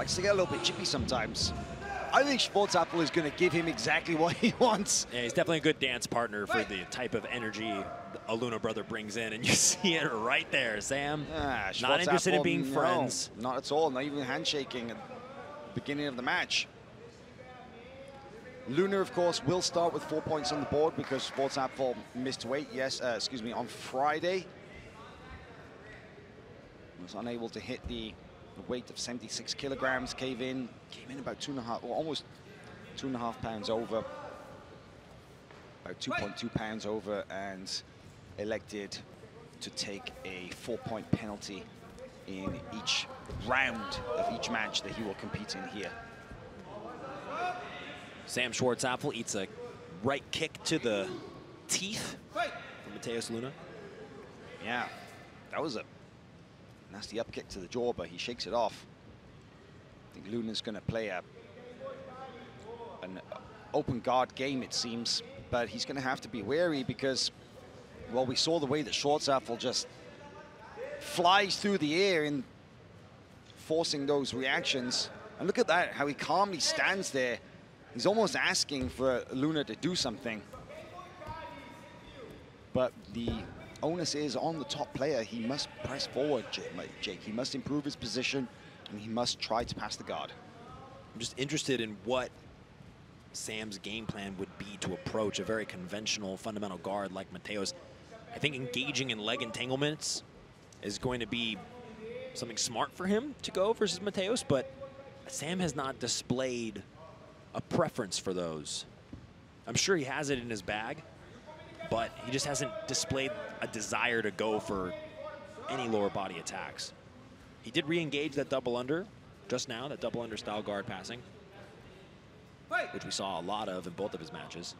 Likes to get a little bit chippy sometimes. I think Schwarzapfel is going to give him exactly what he wants. Yeah, he's definitely a good dance partner for the type of energy a Luna brother brings in, and you see it right there. Sam, not interested in being friends. No, not at all, not even handshaking at the beginning of the match. Luna, of course, will start with 4 points on the board because Schwarzapfel missed weight, on Friday. Was unable to hit the weight of 76 kilograms, came in about 2.5, or almost 2.5 pounds over, about 2.2 pounds over, and elected to take a 4-point penalty in each round of each match that he will compete in here. Sam Schwarzapfel eats a right kick to the teeth from Matheus Luna. Yeah, that was a nasty up kick to the jaw, but he shakes it off. I think Luna's going to play an open guard game, it seems, but he's going to have to be wary because, well, we saw the way that Schwarzapfel just flies through the air in forcing those reactions. And look at that, how he calmly stands there. He's almost asking for Luna to do something. But the onus is on the top player. He must press forward, Jake. He must improve his position, and he must try to pass the guard. I'm just interested in what Sam's game plan would be to approach a very conventional fundamental guard like Matheus. I think engaging in leg entanglements is going to be something smart for him to go versus Matheus, but Sam has not displayed a preference for those. I'm sure he has it in his bag, but he just hasn't displayed a desire to go for any lower body attacks. He did re-engage that double under just now, that double under style guard passing, which we saw a lot of in both of his matches.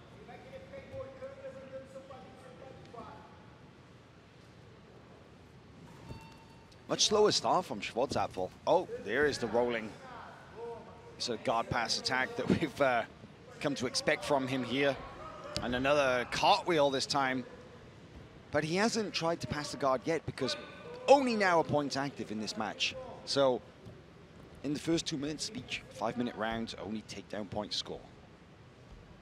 Much slower start from Schwarzapfel. Oh, there is the rolling sort of guard pass attack that we've come to expect from him here. And another cartwheel this time. But he hasn't tried to pass the guard yet because only now a point active in this match. So in the first 2 minutes of each 5-minute round, only takedown point score.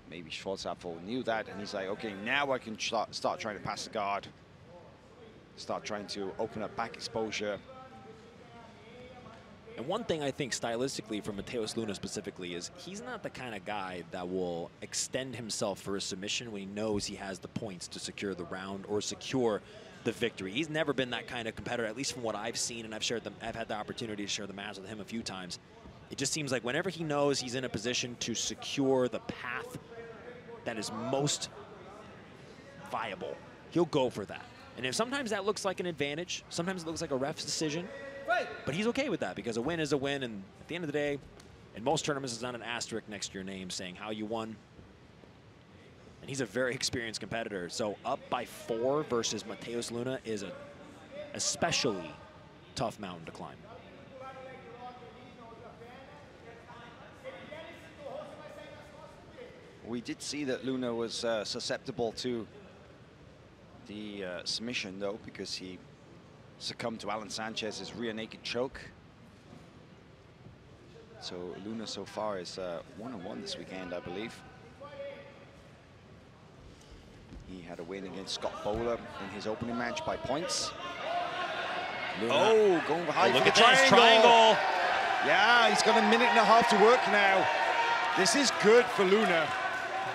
Maybe Schwarzapfel knew that and he's like, okay, now I can start trying to pass the guard. Start trying to open up back exposure. And one thing I think stylistically for Matheus Luna specifically is he's not the kind of guy that will extend himself for a submission when he knows he has the points to secure the round or secure the victory. He's never been that kind of competitor, at least from what I've seen, and I've had the opportunity to share the match with him a few times. It just seems like whenever he knows he's in a position to secure the path that is most viable, he'll go for that. And if sometimes that looks like an advantage, sometimes it looks like a ref's decision, but he's okay with that because a win is a win, and at the end of the day, in most tournaments, it's not an asterisk next to your name saying how you won. And he's a very experienced competitor. So up by 4 versus Matheus Luna is a especially tough mountain to climb. We did see that Luna was susceptible to the submission, though, because he succumbed to Alan Sanchez's rear naked choke. So Luna so far is 1-1 this weekend, I believe. He had a win against Scott Bowler in his opening match by points. Luna. Oh, going behind. Look at this triangle. Yeah, he's got a minute and a half to work now. This is good for Luna.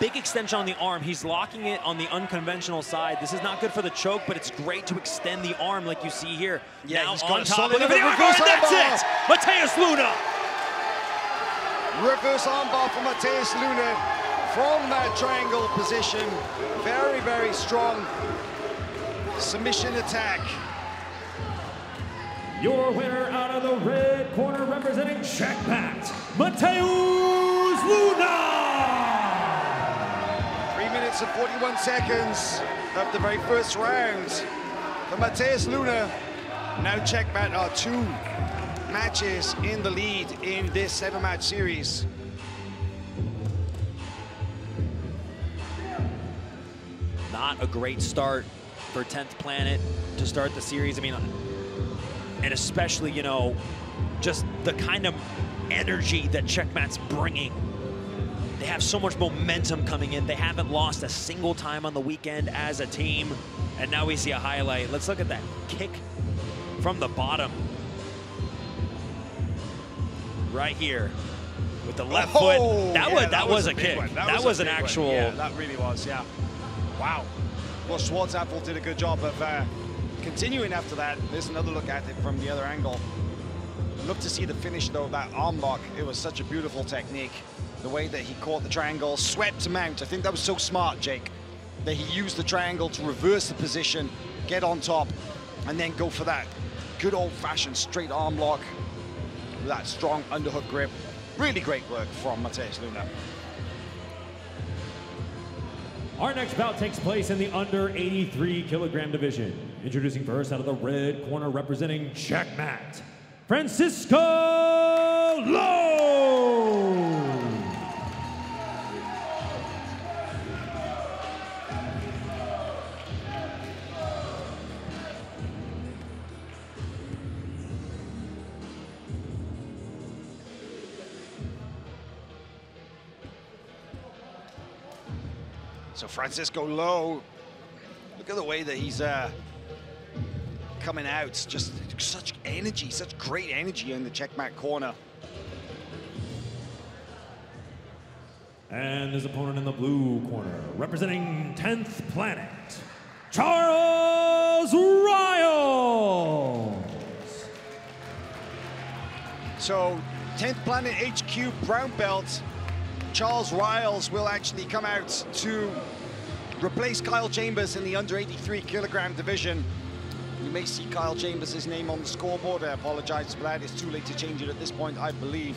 Big extension on the arm. He's locking it on the unconventional side. This is not good for the choke, but it's great to extend the arm like you see here. Yeah, now he's on got top. Look at the reverse that's it! Matheus Luna! Reverse armbar for Matheus Luna from that triangle position. Very, very strong submission attack. Your winner out of the red corner representing Checkmat, Matheus Luna! 3 minutes and 41 seconds of the very first round for Matheus Luna. Now Checkmat are 2 matches in the lead in this 7-match series. Not a great start for 10th Planet to start the series. I mean, and especially, you know, just the kind of energy that Checkmat's bringing. They have so much momentum coming in. They haven't lost a single time on the weekend as a team. And now we see a highlight. Let's look at that kick from the bottom. Right here with the left foot. That was a kick. That was an actual. Yeah, that really was, yeah. Wow. Well, Schwartzapfel did a good job of continuing after that. There's another look at it from the other angle. Look to see the finish, though, that arm lock. It was such a beautiful technique. The way that he caught the triangle, swept to mount. I think that was so smart, Jake, that he used the triangle to reverse the position, get on top, and then go for that good old-fashioned straight arm lock with that strong underhook grip. Really great work from Matheus Luna. Our next bout takes place in the under 83 kilogram division. Introducing first out of the red corner representing Checkmat, Francisco Lowe. So Francisco Lowe, look at the way that he's coming out. Just such energy, such great energy in the Checkmat corner. And his opponent in the blue corner, representing 10th Planet, Charles Riles. So 10th Planet HQ brown belt, Charles Riles will actually come out to replace Kyle Chambers in the under 83 kilogram division. You may see Kyle Chambers' name on the scoreboard. I apologize for that. It's too late to change it at this point, I believe.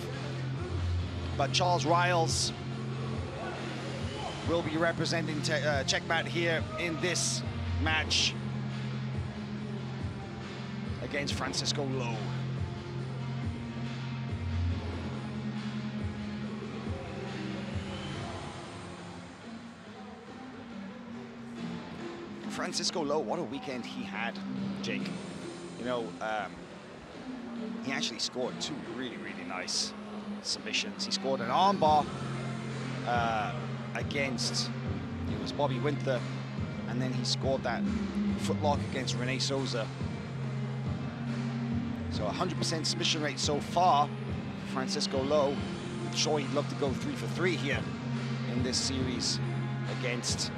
But Charles Riles will be representing Checkmat here in this match against Francisco Lowe. Francisco Lowe, what a weekend he had, Jake. You know, he actually scored two really, really nice submissions. He scored an armbar against, it was Bobby Winther, and then he scored that footlock against Rene Souza. So 100% submission rate so far, Francisco Lowe. I'm sure he'd love to go 3 for 3 here in this series against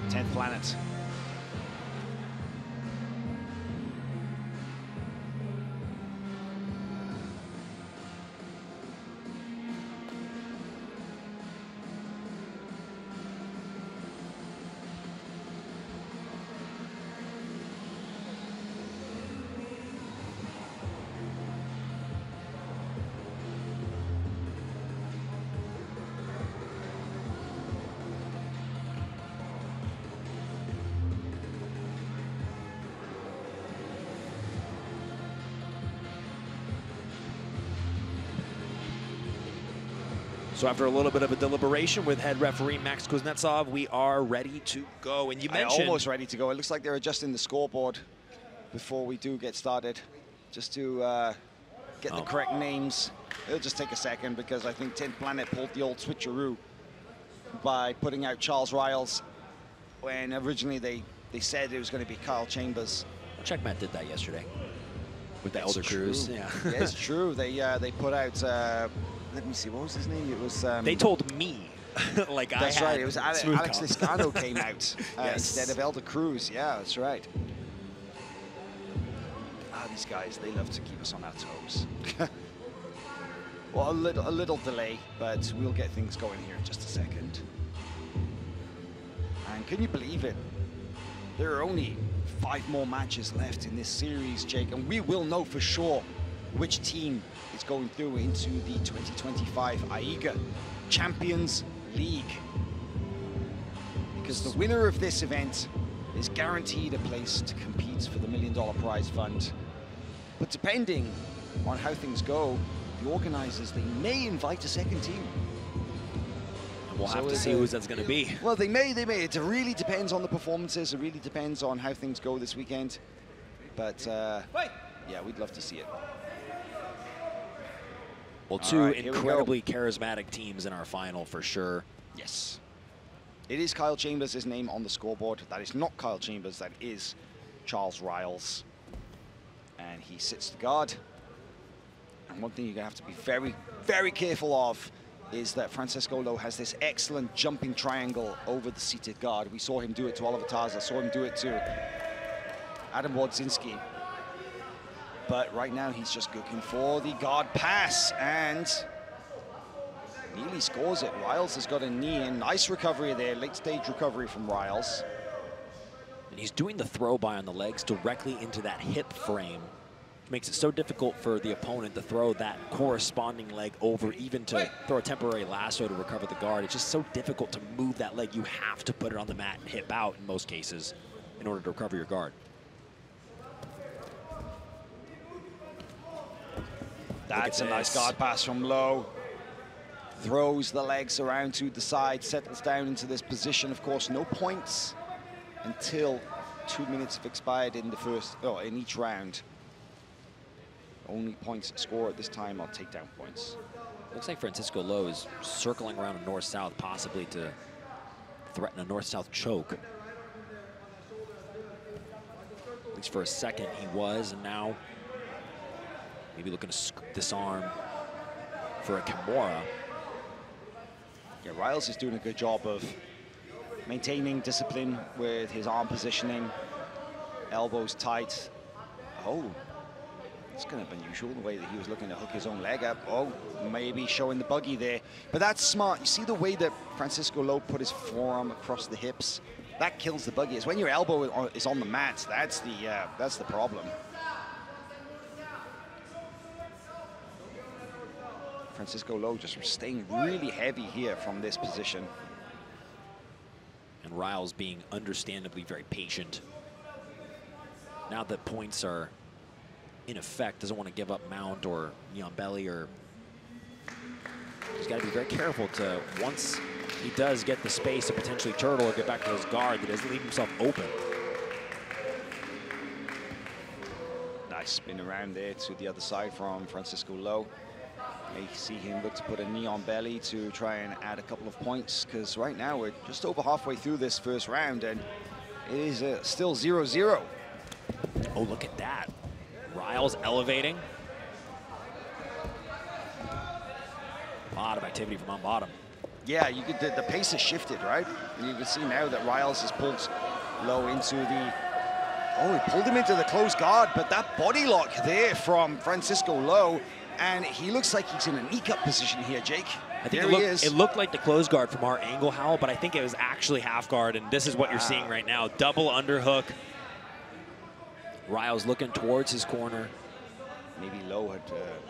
10th Planet. So after a little bit of a deliberation with head referee Max Kuznetsov, we are ready to go. And you mentioned... Almost ready to go. It looks like they're adjusting the scoreboard before we do get started, just to get the correct names. It'll just take a second because I think 10th Planet pulled the old switcheroo by putting out Charles Riles when originally they said it was going to be Kyle Chambers. Checkmat did that yesterday with the Elder Cruz. Yeah. Yeah, it's true. They put out... let me see, what was his name? It was... they told me, like that's I had right, it was Alex Liscano came out yes. instead of Elder Cruz. Yeah, that's right. These guys, they love to keep us on our toes. Well, a little delay, but we'll get things going here in just a second. And can you believe it? There are only 5 more matches left in this series, Jake, and we will know for sure which team is going through into the 2025 AIGA Champions League. Because the winner of this event is guaranteed a place to compete for the $1 million prize fund. But depending on how things go, the organizers, they may invite a second team. We'll have to see who's that's going to be. Well, they may. It really depends on the performances. It really depends on how things go this weekend. But yeah, we'd love to see it. Well, two incredibly charismatic teams in our final for sure. Yes. It is Kyle Chambers' his name on the scoreboard. That is not Kyle Chambers, that is Charles Riles. And he sits to guard. And one thing you're going to have to be very, very careful of is that Francisco Lowe has this excellent jumping triangle over the seated guard. We saw him do it to Oliver Tarza, saw him do it to Adam Wodzinski. But right now he's just looking for the guard pass and nearly scores it. Riles has got a knee in. Nice recovery there, late stage recovery from Riles. And he's doing the throw by on the legs directly into that hip frame. Makes it so difficult for the opponent to throw that corresponding leg over, even to throw a temporary lasso to recover the guard. It's just so difficult to move that leg. You have to put it on the mat and hip out in most cases in order to recover your guard. That's a nice guard pass from Lowe. Throws the legs around to the side, settles down into this position. Of course, no points until 2 minutes have expired in the first, in each round. Only points scored at this time are takedown points. Looks like Francisco Lowe is circling around a north-south, possibly to threaten a north-south choke. At least for a second he was, and now maybe looking to disarm for a Kimura. Yeah, Riles is doing a good job of maintaining discipline with his arm positioning, elbows tight. Oh. It's kind of unusual, the way that he was looking to hook his own leg up. Oh, maybe showing the buggy there. But that's smart. You see the way that Francisco Lowe put his forearm across the hips? That kills the buggy. It's when your elbow is on the mat. That's the problem. Francisco Lowe just staying really heavy here from this position. And Riles being understandably very patient. Now that points are in effect, doesn't want to give up mount or knee on belly, or he's got to be very careful to, once he does get the space to potentially turtle or get back to his guard, that doesn't leave himself open. Nice spin around there to the other side from Francisco Lowe. You see him look to put a knee on belly to try and add a couple of points, because right now we're just over halfway through this first round and it is still 0-0. Oh, look at that. Riles elevating. A lot of activity from on bottom. Yeah, you could, the pace has shifted, right? And you can see now that Riles has pulled Lowe into the, he pulled him into the close guard, but that body lock there from Francisco Lowe, and he looks like he's in a knee-cut position here, Jake. I think it looked like the close guard from our angle, Howell, but I think it was actually half guard, and this is what you're seeing right now. Double underhook. Riles looking towards his corner. Maybe Lowe had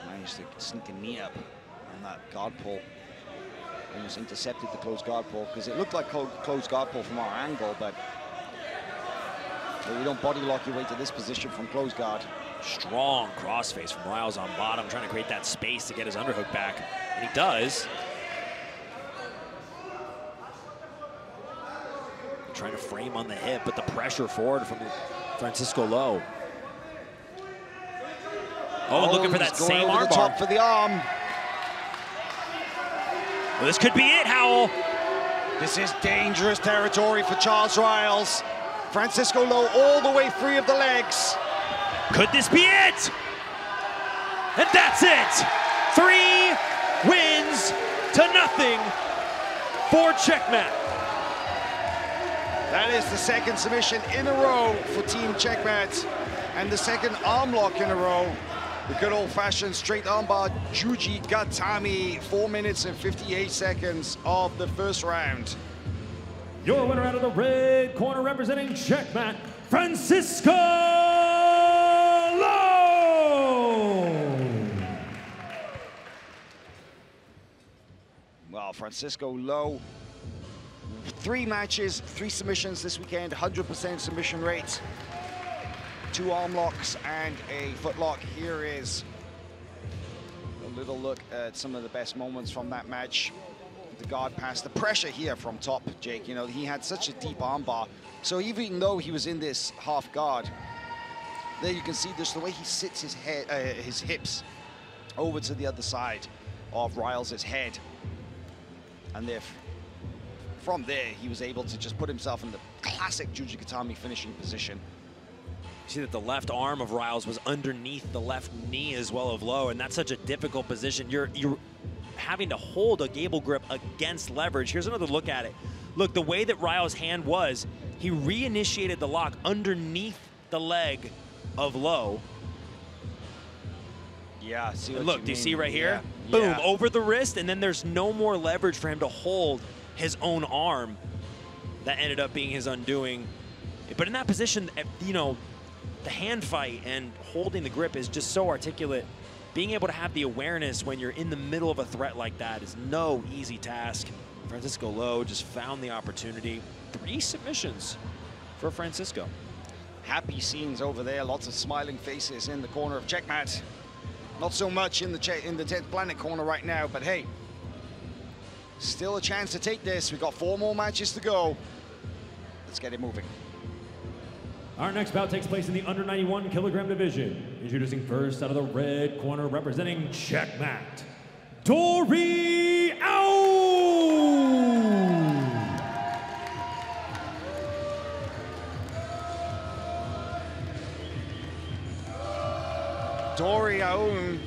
managed to sneak a knee up on that guard pull. Almost intercepted the close guard pull, because it looked like close guard pull from our angle, but you don't body lock your way to this position from close guard. Strong crossface from Riles on bottom, trying to create that space to get his underhook back, and he does. Trying to frame on the hip, but the pressure forward from Francisco Lowe. Oh, looking for that same arm bar. Top for the arm. Well, this could be it, Howell. This is dangerous territory for Charles Riles. Francisco Lowe all the way free of the legs. Could this be it? And that's it. 3 wins to nothing for Checkmat. That is the second submission in a row for Team Checkmat, and the second arm lock in a row. The good old-fashioned straight armbar Juji Gatami, 4 minutes and 58 seconds of the first round. Your winner out of the red corner representing Checkmat, Francisco Lowe. Well, Francisco Lowe, 3 matches, 3 submissions this weekend, 100% submission rate. 2 arm locks and a foot lock. Here is a little look at some of the best moments from that match. The guard pass, the pressure here from top, Jake. You know, he had such a deep arm bar. So even though he was in this half guard, there you can see just the way he sits his head, his hips over to the other side. of Riles' head. And from there, he was able to just put himself in the classic Jujigatami finishing position. You see that the left arm of Riles was underneath the left knee as well of Lowe, and that's such a difficult position. You're having to hold a gable grip against leverage. Here's another look at it. Look, the way that Riles' hand was, he reinitiated the lock underneath the leg of Lowe. Yeah, see what look, you do you mean. see right here? Yeah. Boom, Yeah. over the wrist, and then there's no more leverage for him to hold his own arm. That ended up being his undoing. But in that position, you know, the hand fight and holding the grip is just so articulate. Being able to have the awareness when you're in the middle of a threat like that is no easy task. Francisco Lowe just found the opportunity. 3 submissions for Francisco. Happy scenes over there, lots of smiling faces in the corner of Checkmat. Not so much in the 10th Planet corner right now, but hey, still a chance to take this. We've got 4 more matches to go. Let's get it moving. Our next bout takes place in the under 91 kilogram division. Introducing first out of the red corner, representing Checkmat, Dory Dory Aoun,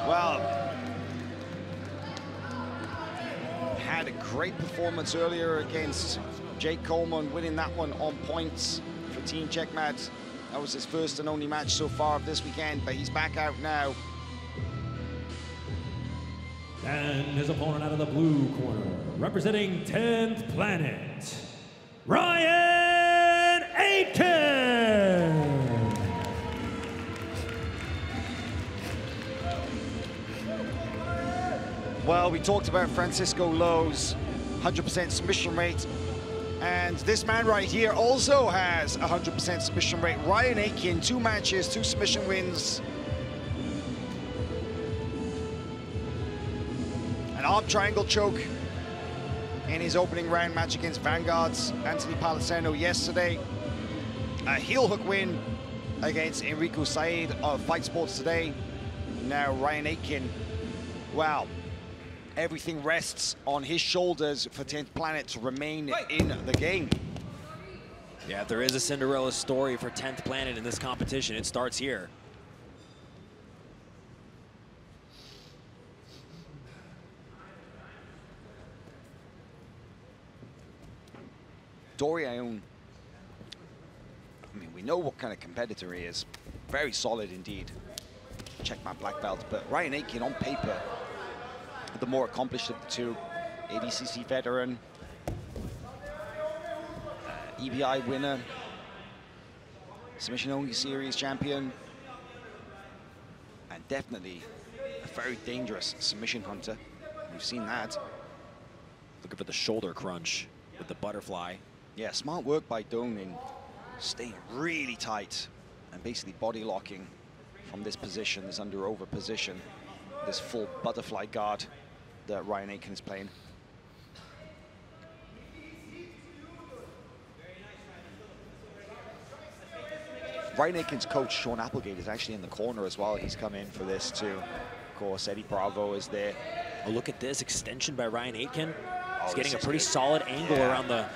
well, had a great performance earlier against Jake Coleman, winning that one on points for Team Checkmat. That was his first and only match so far of this weekend, but he's back out now. And his opponent out of the blue corner, representing 10th Planet, Ryan Aitken. Well, we talked about Francisco Lowe's 100% submission rate, and this man right here also has 100% submission rate. Ryan Aitken, 2 matches, 2 submission wins. An arm triangle choke in his opening round match against Vanguard's Anthony Palisano yesterday. A heel hook win against Enrico Said of Fight Sports Today. Now Ryan Aitken, wow. Everything rests on his shoulders for 10th Planet to remain in the game. Yeah, if there is a Cinderella story for 10th Planet in this competition, it starts here. Dory Aoun, I mean, we know what kind of competitor he is. Very solid indeed. Checkmat black belt, but Ryan Aitken on paper, the more accomplished of the 2. ADCC veteran, EBI winner, submission only series champion, and definitely a very dangerous submission hunter. We've seen that. Looking for the shoulder crunch with the butterfly. Yeah, smart work by Doan in staying really tight and basically body locking from this position, this under-over position, this full butterfly guard that Ryan Aitken is playing. Ryan Aitken's coach, Sean Applegate, is actually in the corner as well. He's come in for this too. Of course, Eddie Bravo is there. Oh, look at this extension by Ryan Aitken. He's Oh, getting a this is pretty good. solid angle Yeah. around the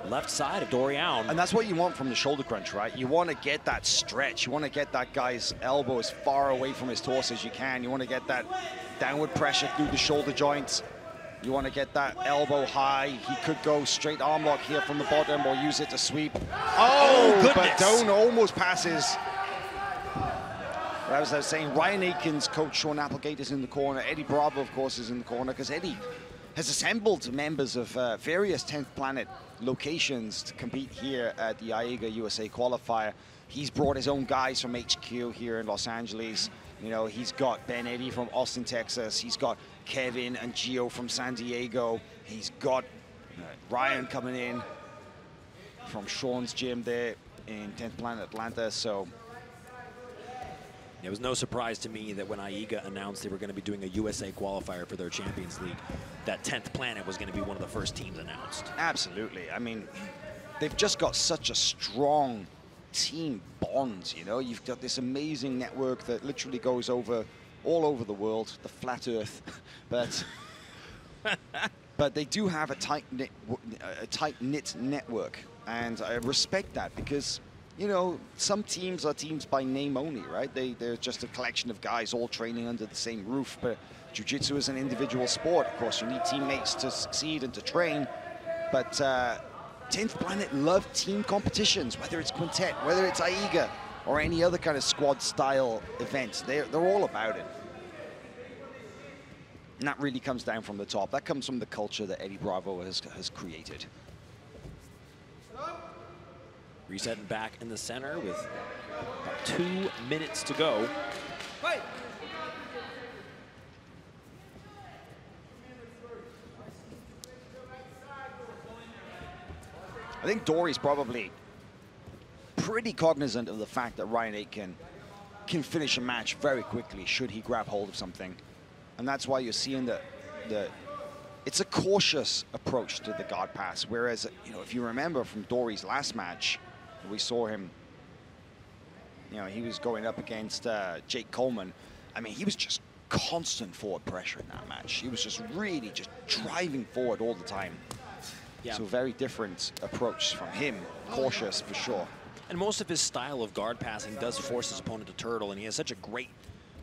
left side of Dory Aoun. And that's what you want from the shoulder crunch, right? You want to get that stretch. You want to get that guy's elbow as far away from his torso as you can. You want to get that downward pressure through the shoulder joints. You want to get that elbow high. He could go straight arm lock here from the bottom or use it to sweep. Oh, But goodness. Doan almost passes. As I was saying, Ryan Aitken's coach, Sean Applegate, is in the corner. Eddie Bravo, of course, is in the corner because Eddie has assembled members of various 10th Planet locations to compete here at the AIGA USA qualifier. He's brought his own guys from HQ here in Los Angeles. You know, he's got Ben Eddy from Austin, Texas. He's got Kevin and Gio from San Diego. He's got Ryan coming in from Sean's gym there in 10th Planet Atlanta. So it was no surprise to me that when AIGA announced they were going to be doing a USA qualifier for their Champions League, that 10th Planet was going to be one of the first teams announced. absolutely. I mean, they've just got such a strong team bond, you know? You've got this amazing network that literally goes over all over the world, the flat Earth, but they do have a tight-knit network, and I respect that because, you know, some teams are teams by name only, right? They're just a collection of guys all training under the same roof, but jiu-jitsu is an individual sport. Of course, you need teammates to succeed and to train, but 10th Planet love team competitions, whether it's quintet, whether it's AIGA, or any other kind of squad-style events. They're all about it. And that really comes down from the top. That comes from the culture that Eddie Bravo has created. Resetting back in the center with about 2 minutes to go. Fight. I think Dory's probably pretty cognizant of the fact that Ryan Aitken can finish a match very quickly should he grab hold of something. And that's why you're seeing that it's a cautious approach to the guard pass. Whereas, you know, if you remember from Dory's last match, we saw him, you know, he was going up against Jake Coleman. I mean, he was just constant forward pressure in that match. He was just really just driving forward all the time. Yeah. So very different approach from him, cautious for sure. And most of his style of guard passing does force his opponent to turtle, and he has such a great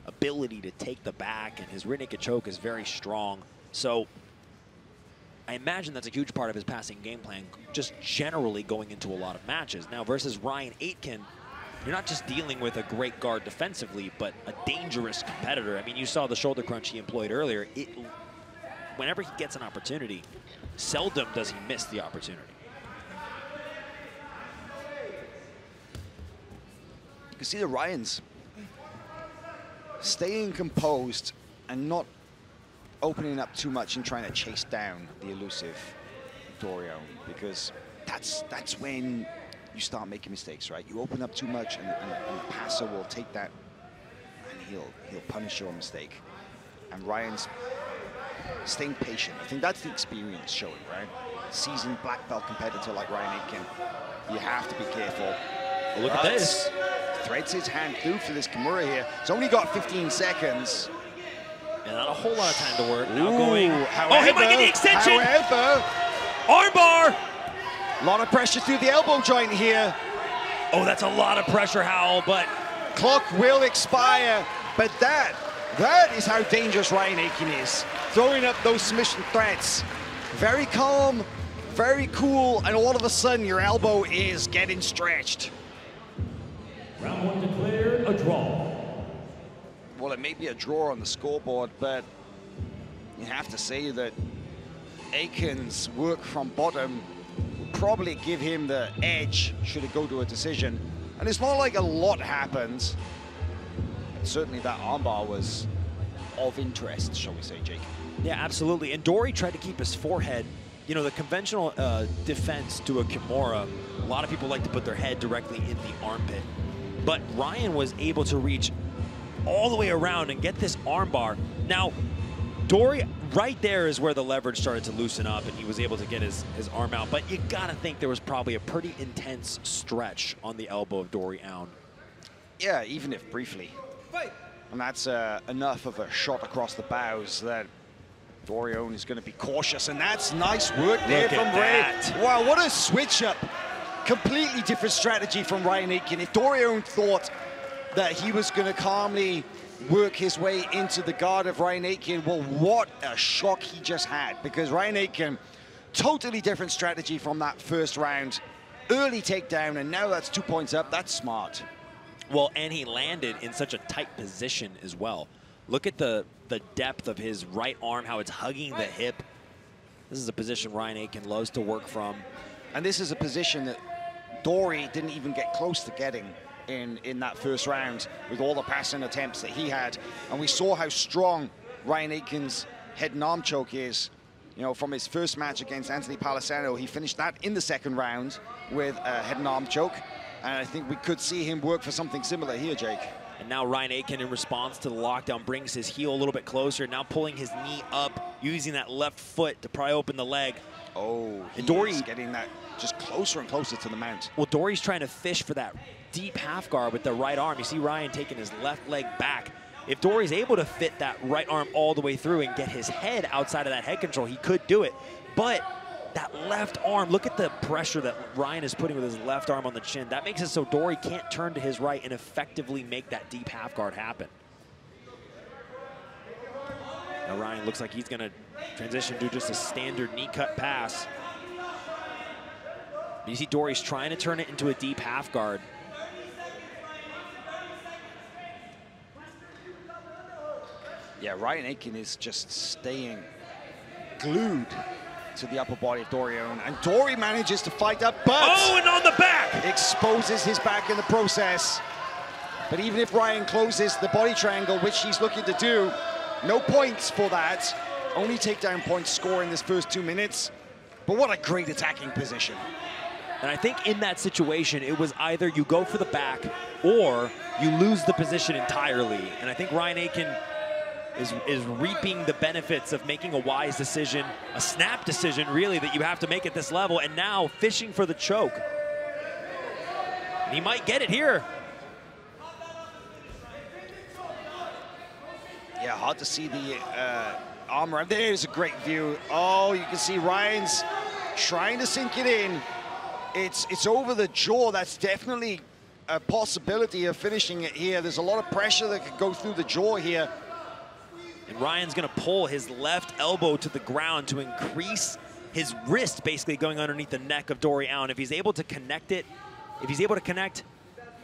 ability to take the back, and his rear naked choke is very strong. So I imagine that's a huge part of his passing game plan, just generally going into a lot of matches. Now versus Ryan Aitken, you're not just dealing with a great guard defensively, but a dangerous competitor. I mean, you saw the shoulder crunch he employed earlier. Whenever he gets an opportunity, seldom does he miss the opportunity. You can see the Ryans staying composed and not opening up too much and trying to chase down the elusive Dorio, because that's when you start making mistakes, right? You open up too much and the passer will take that and he'll punish your mistake. And Ryan's staying patient. I think that's the experience showing, right? Seasoned black belt competitor like Ryan Aitken, you have to be careful. Well, look at this. Threads his hand through for this Kimura here. It's only got 15 seconds. And not a whole lot of time to work. Now Ooh, going. however, oh, he might get the extension. However, armbar. A lot of pressure through the elbow joint here. Oh, that's a lot of pressure, Howell, but clock will expire. But that is how dangerous Ryan Aitken is. Throwing up those submission threats. Very calm, very cool, and all of a sudden your elbow is getting stretched. Round one declared a draw. Well, it may be a draw on the scoreboard, but you have to say that Aitken's work from bottom probably give him the edge should it go to a decision. And it's not like a lot happens. But certainly that armbar was of interest, shall we say, Jake. Yeah, absolutely. And Dory tried to keep his forehead. You know, the conventional defense to a Kimura, a lot of people like to put their head directly in the armpit. But Ryan was able to reach all the way around and get this armbar. Now, Dory, right there is where the leverage started to loosen up and he was able to get his arm out. But you gotta think there was probably a pretty intense stretch on the elbow of Dory Aoun. Yeah, even if briefly. And that's enough of a shot across the bows that Dory Aoun is going to be cautious, and that's nice work there from Ray. Wow, what a switch up. Completely different strategy from Ryan Aitken. If Dory Aoun thought that he was going to calmly work his way into the guard of Ryan Aitken, well, what a shock he just had, because Ryan Aitken, totally different strategy from that first round. Early takedown, and now that's 2 points up. That's smart. Well, and he landed in such a tight position as well. Look at the depth of his right arm, how it's hugging the hip. This is a position Ryan Aitken loves to work from. And this is a position that Dory didn't even get close to getting in that first round with all the passing attempts that he had. And we saw how strong Ryan Aitken's head and arm choke is. You know, from his first match against Anthony Palisano, he finished that in the second round with a head and arm choke. And I think we could see him work for something similar here, Jake. And now Ryan Aitken, in response to the lockdown, brings his heel a little bit closer, now pulling his knee up, using that left foot to pry open the leg. Oh, and Dory's getting that just closer and closer to the mount. Well, Dory's trying to fish for that deep half guard with the right arm. You see Ryan taking his left leg back. if Dory's able to fit that right arm all the way through and get his head outside of that head control, he could do it. But that left arm, look at the pressure that Ryan is putting with his left arm on the chin. That makes it so Dory can't turn to his right and effectively make that deep half guard happen. Now Ryan looks like he's gonna transition to just a standard knee cut pass. You see Dory's trying to turn it into a deep half guard. Yeah, Ryan Aiken is just staying glued to the upper body of Dory Owen. And Dory manages to fight up, but oh, and on the back! Exposes his back in the process. But even if Ryan closes the body triangle, which he's looking to do, no points for that. Only takedown points score in this first 2 minutes. But what a great attacking position. And I think in that situation, it was either you go for the back or you lose the position entirely. And I think Ryan Aiken is reaping the benefits of making a wise decision, a snap decision, really, that you have to make at this level, and now fishing for the choke. And he might get it here. Yeah, hard to see the armor. There's a great view. Oh, you can see Ryan's trying to sink it in. It's over the jaw. That's definitely a possibility of finishing it here. There's a lot of pressure that could go through the jaw here. And Ryan's gonna pull his left elbow to the ground to increase his wrist, basically going underneath the neck of Dory Allen. If he's able to connect it, if he's able to connect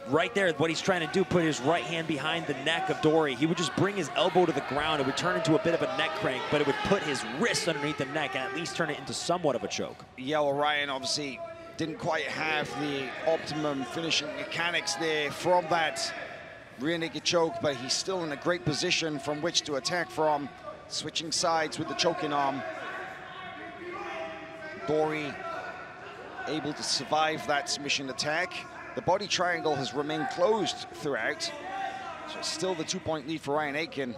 right there, what he's trying to do, put his right hand behind the neck of Dory, he would just bring his elbow to the ground. It would turn into a bit of a neck crank, but it would put his wrist underneath the neck and at least turn it into somewhat of a choke. Yeah, well, Ryan obviously didn't quite have the optimum finishing mechanics there from that rear naked choke, but he's still in a great position from which to attack from, switching sides with the choking arm. Dory able to survive that submission attack. The body triangle has remained closed throughout, so it's still the 2-point lead for Ryan Aiken.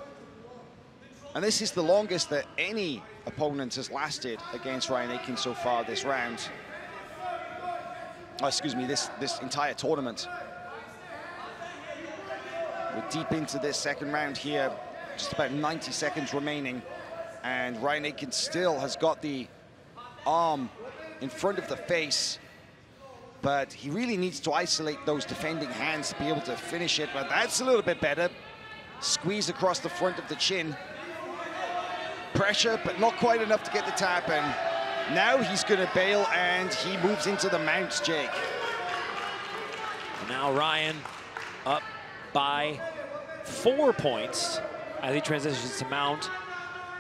And this is the longest that any opponent has lasted against Ryan Aiken so far this round. Oh, excuse me, this entire tournament. We're deep into this second round here, just about 90 seconds remaining, and Ryan Aiken still has got the arm in front of the face, but he really needs to isolate those defending hands to be able to finish it, but that's a little bit better. Squeeze across the front of the chin. Pressure, but not quite enough to get the tap, and now he's gonna bail, and he moves into the mounts, Jake. And now Ryan up by 4 points as he transitions to mount,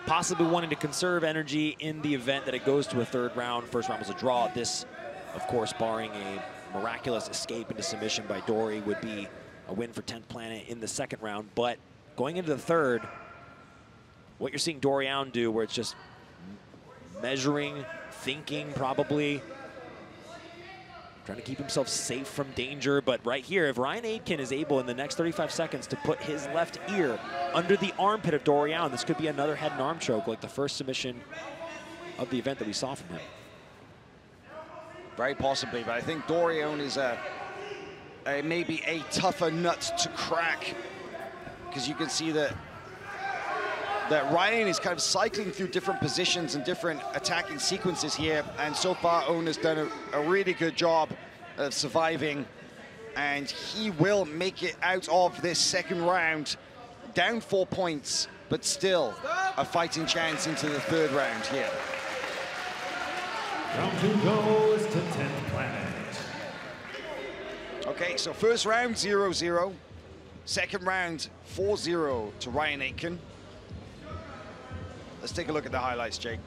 possibly wanting to conserve energy in the event that it goes to a third round. First round was a draw. This, of course, barring a miraculous escape into submission by Dory, would be a win for 10th Planet in the second round. But going into the third, what you're seeing Dory Allen do, where it's just measuring, thinking probably, trying to keep himself safe from danger. But right here, if Ryan Aiken is able in the next 35 seconds to put his left ear under the armpit of Dory Allen, this could be another head and arm choke like the first submission of the event that we saw from him. Very possibly, but I think Dory Allen is maybe a tougher nut to crack, because you can see that Ryan is kind of cycling through different positions and different attacking sequences here, and so far Owen has done a really good job of surviving, and he will make it out of this second round, down 4 points, but still a fighting chance into the third round here. Round 2 goes to 10th Planet. Okay, so first round 0-0, second round 4-0 to Ryan Aiken. Let's take a look at the highlights, Jake.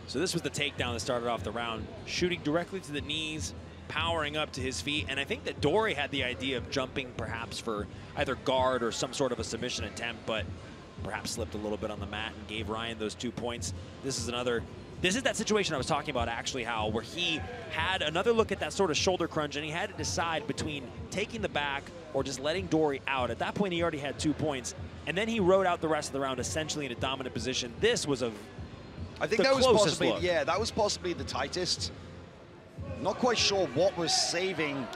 So this was the takedown that started off the round, shooting directly to the knees, powering up to his feet. And I think that Dory had the idea of jumping perhaps for either guard or some sort of a submission attempt, but perhaps slipped a little bit on the mat and gave Ryan those 2 points. This is that situation I was talking about, actually, Hal, where he had another look at that sort of shoulder crunch, and he had to decide between taking the back or just letting Dory out. At that point, he already had 2 points, and then he rode out the rest of the round essentially in a dominant position. This was I think that was possibly, yeah, that was possibly the tightest. Not quite sure what was saving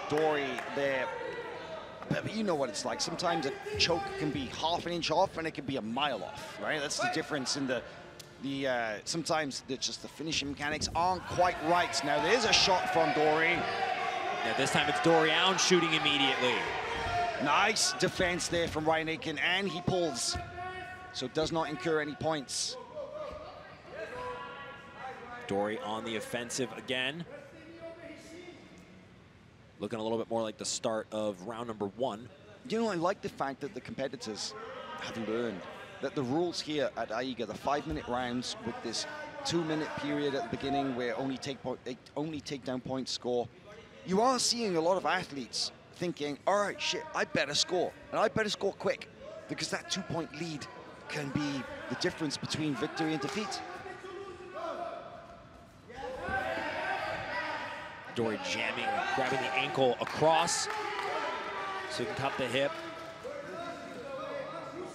Dory there. But you know what it's like. Sometimes a choke can be half an inch off and it can be a mile off, right? That's the difference in sometimes just the finishing mechanics aren't quite right. Now there's a shot from Dory. Yeah, this time it's Dorian shooting immediately. Nice defense there from Ryan Aitken, and he pulls, so does not incur any points. Dory on the offensive again. Looking a little bit more like the start of round number 1. You know, I like the fact that the competitors have learned that the rules here at AIGA, the 5-minute rounds with this 2-minute period at the beginning where only takedown points score, you are seeing a lot of athletes thinking, all right, shit, I better score, and I better score quick, because that 2-point lead can be the difference between victory and defeat. Dory jamming, grabbing the ankle across so he can cup the hip.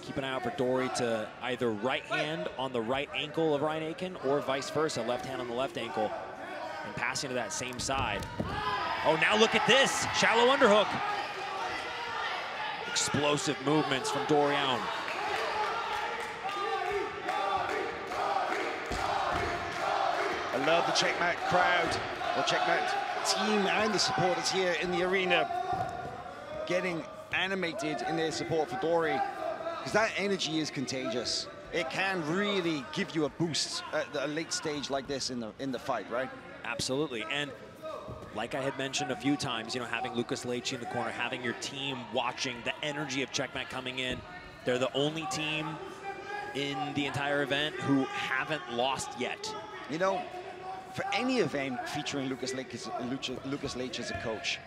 Keep an eye out for Dory to either right hand on the right ankle of Ryan Aitken or vice versa, left hand on the left ankle, and passing to that same side. Oh, now look at this, shallow underhook. Explosive movements from Dorian. I love the Checkmat crowd, or Checkmat team and the supporters here in the arena getting animated in their support for Dory, because that energy is contagious. It can really give you a boost at a late stage like this in the fight, right? Absolutely, and like I had mentioned a few times, you know, having Lucas Leite in the corner, having your team watching, the energy of Checkmat coming in. They're the only team in the entire event who haven't lost yet. You know, for any event featuring Lucas Leite as a coach,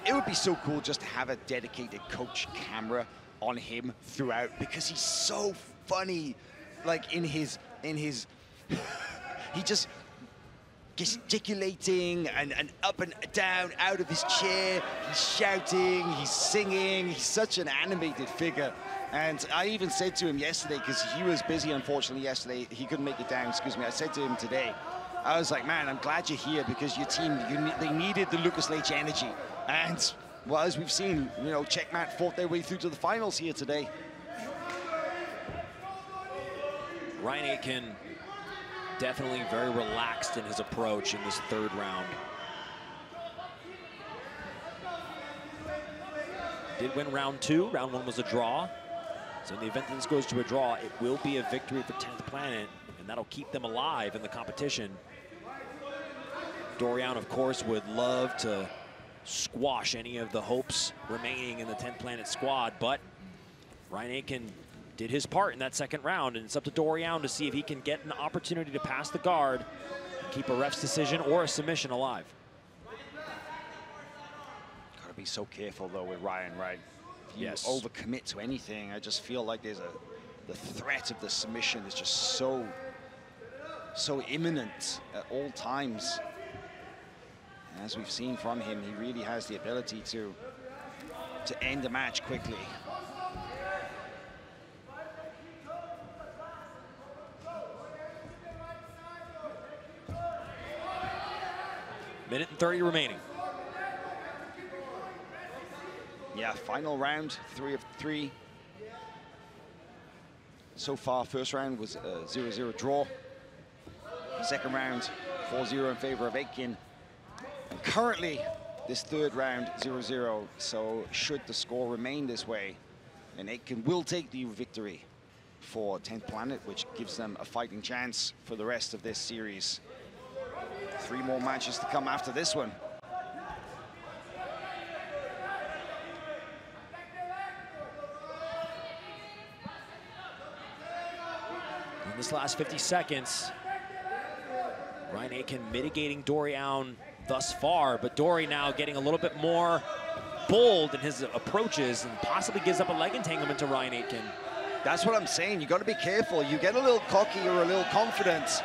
it would be so cool just to have a dedicated coach camera on him throughout, because he's so funny, like in his he just gesticulating and up and down out of his chair. He's shouting, he's singing, he's such an animated figure. And I even said to him yesterday, because he was busy unfortunately yesterday, he couldn't make it down, excuse me, I said to him today, I was like, man, I'm glad you're here, because your team, they needed the Lucas Leite energy. And, well, as we've seen, you know, Checkmat fought their way through to the finals here today. Ryan Aitken definitely very relaxed in his approach in this 3rd round. Did win round 2. Round 1 was a draw. So in the event that this goes to a draw, it will be a victory for 10th Planet, and that'll keep them alive in the competition. Dorian, of course, would love to squash any of the hopes remaining in the 10th Planet squad, but Ryan Aitken did his part in that 2nd round, and it's up to Dorian to see if he can get an opportunity to pass the guard and keep a ref's decision or a submission alive. Gotta be so careful though with Ryan, right? If you Yes. overcommit to anything, I just feel like the threat of the submission is just so imminent at all times. As we've seen from him, he really has the ability to end the match quickly. Minute and 30 remaining. Yeah, final round, 3 of 3. So far, first round was a 0-0 draw. Second round, 4-0 in favor of Aitken. And currently, this 3rd round, 0-0. So should the score remain this way, and Aitken will take the victory for 10th Planet, which gives them a fighting chance for the rest of this series. 3 more matches to come after this one. In this last 50 seconds, Ryan Aitken mitigating Dorian thus far, but Dory now getting a little bit more bold in his approaches and possibly gives up a leg entanglement to Ryan Aitken. That's what I'm saying. You got to be careful. You get a little cocky or a little confident,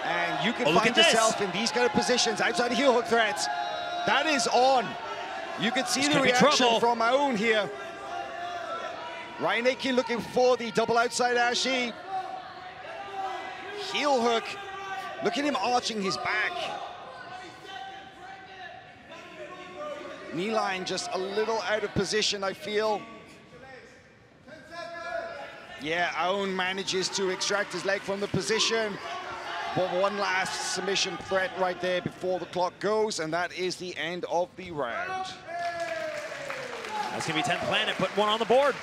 and you can find yourself in these kind of positions outside of heel hook threats. That is on. You can see the reaction from Aoun here. Ryan Aitken looking for the double outside Ashi. Heel hook. Look at him arching his back. Knee line just a little out of position, I feel. Yeah, Aoun manages to extract his leg from the position. But one last submission threat right there before the clock goes, and that is the end of the round. That's going to be 10th Planet, put one on the board.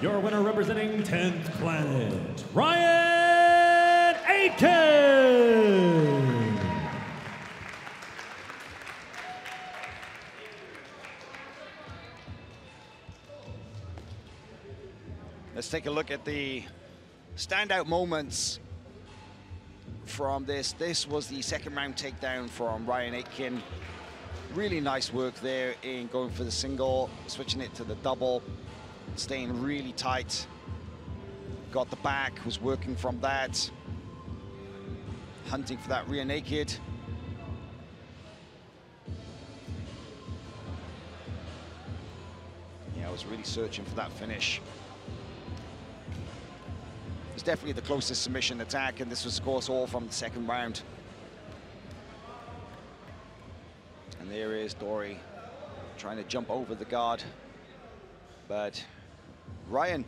Your winner representing 10th Planet, Ryan Aitken. Let's take a look at the standout moments from this. This was the second round takedown from Ryan Aitken. Really nice work there in going for the single, switching it to the double, staying really tight. Got the back, was working from that. Hunting for that rear naked. Yeah, I was really searching for that finish. It's definitely the closest submission attack, and this was, of course, all from the second round. And there is Dory trying to jump over the guard. But Ryan,